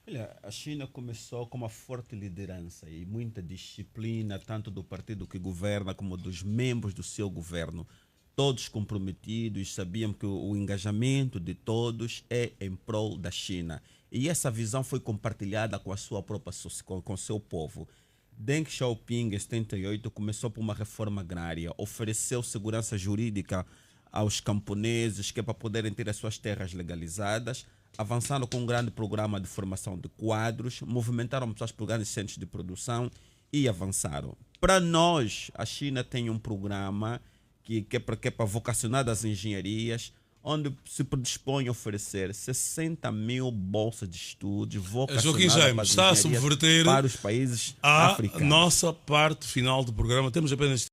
Olha, a China começou com uma forte liderança e muita disciplina, tanto do partido que governa como dos membros do seu governo. Todos comprometidos, sabiam que o engajamento de todos é em prol da China. E essa visão foi compartilhada com a sua própria com o seu povo. Deng Xiaoping, em 78, começou por uma reforma agrária, ofereceu segurança jurídica aos camponeses, que é para poderem ter as suas terras legalizadas, avançaram com um grande programa de formação de quadros, movimentaram pessoas por grandes centros de produção e avançaram. Para nós, a China tem um programa que é para vocacionar às engenharias, onde se predispõe a oferecer 60 mil bolsas de estudos vocacionadas está a subverter para os países a africanos. nossa parte final do programa. Temos apenas